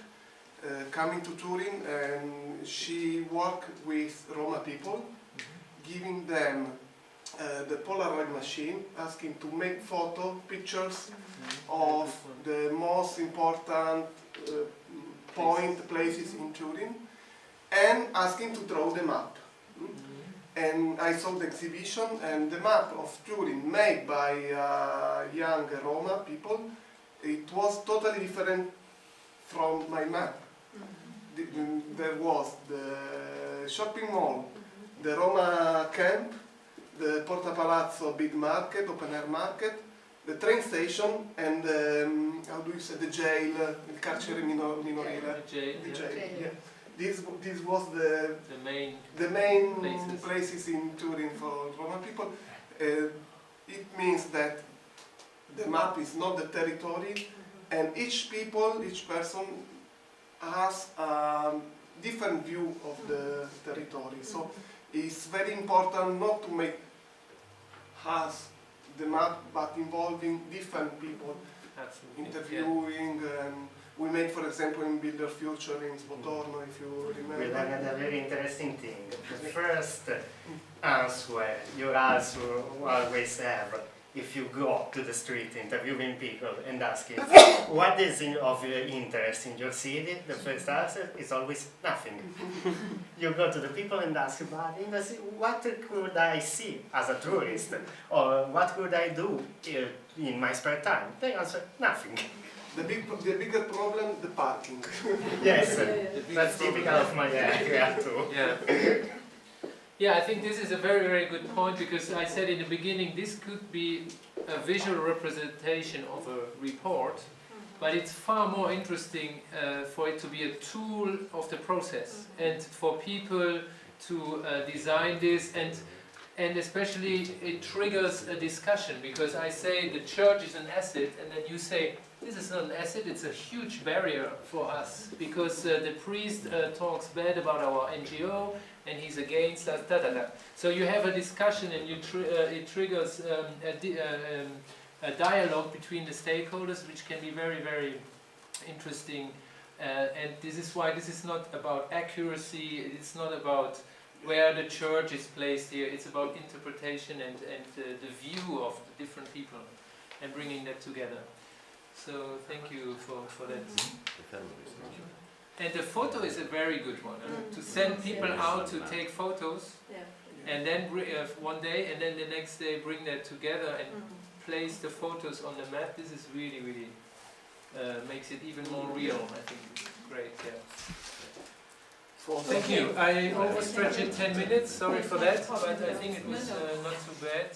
coming to Turin, and she worked with Roma people, giving them the Polaroid machine, asking to make pictures of the most important places in Turin, and asking to draw the map. And I saw the exhibition, and the map of Turin made by young Roma people, it was totally different from my map. There was the shopping mall, the Roma camp, the Porta Palazzo big market, open air market, the train station, and how do you say, the jail, il carcere minorile. The jail. Yeah. This was the main places in Turin for Roma people. It means that the map is not the territory, and each person has a different view of the territory. So it's very important not to make us the map, but involving different people, interviewing. We made, for example, in Builder Future in Spotorno, if you remember. We learned a very interesting thing. The first answer you always have, if you go to the street interviewing people and asking what is of your interest in your city, the first answer is always nothing. You go to the people and ask about what could I see as a tourist, or what could I do in my spare time? They answer nothing. The bigger problem, the parking. Yes, that's typical of my area too. Yeah, I think this is a very, very good point, because I said in the beginning this could be a visual representation of a report, but it's far more interesting for it to be a tool of the process and for people to design this, and especially it triggers a discussion, because I say the church is an asset, and then you say this is not an asset, it's a huge barrier for us, because the priest talks bad about our NGO and he's against us, So you have a discussion, and it triggers a dialogue between the stakeholders, which can be very, very interesting. And this is why this is not about accuracy, it's not about where the church is placed here. It's about interpretation and the view of the different people and bringing that together. So thank you for that. And the photo is a very good one. To send people out to take photos, and then one day and then the next day bring that together and place the photos on the map. This is really, really makes it even more real. I think it's great. Yeah. Thank you. I overstretched it 10 minutes. Sorry for that, but I think it was not too bad.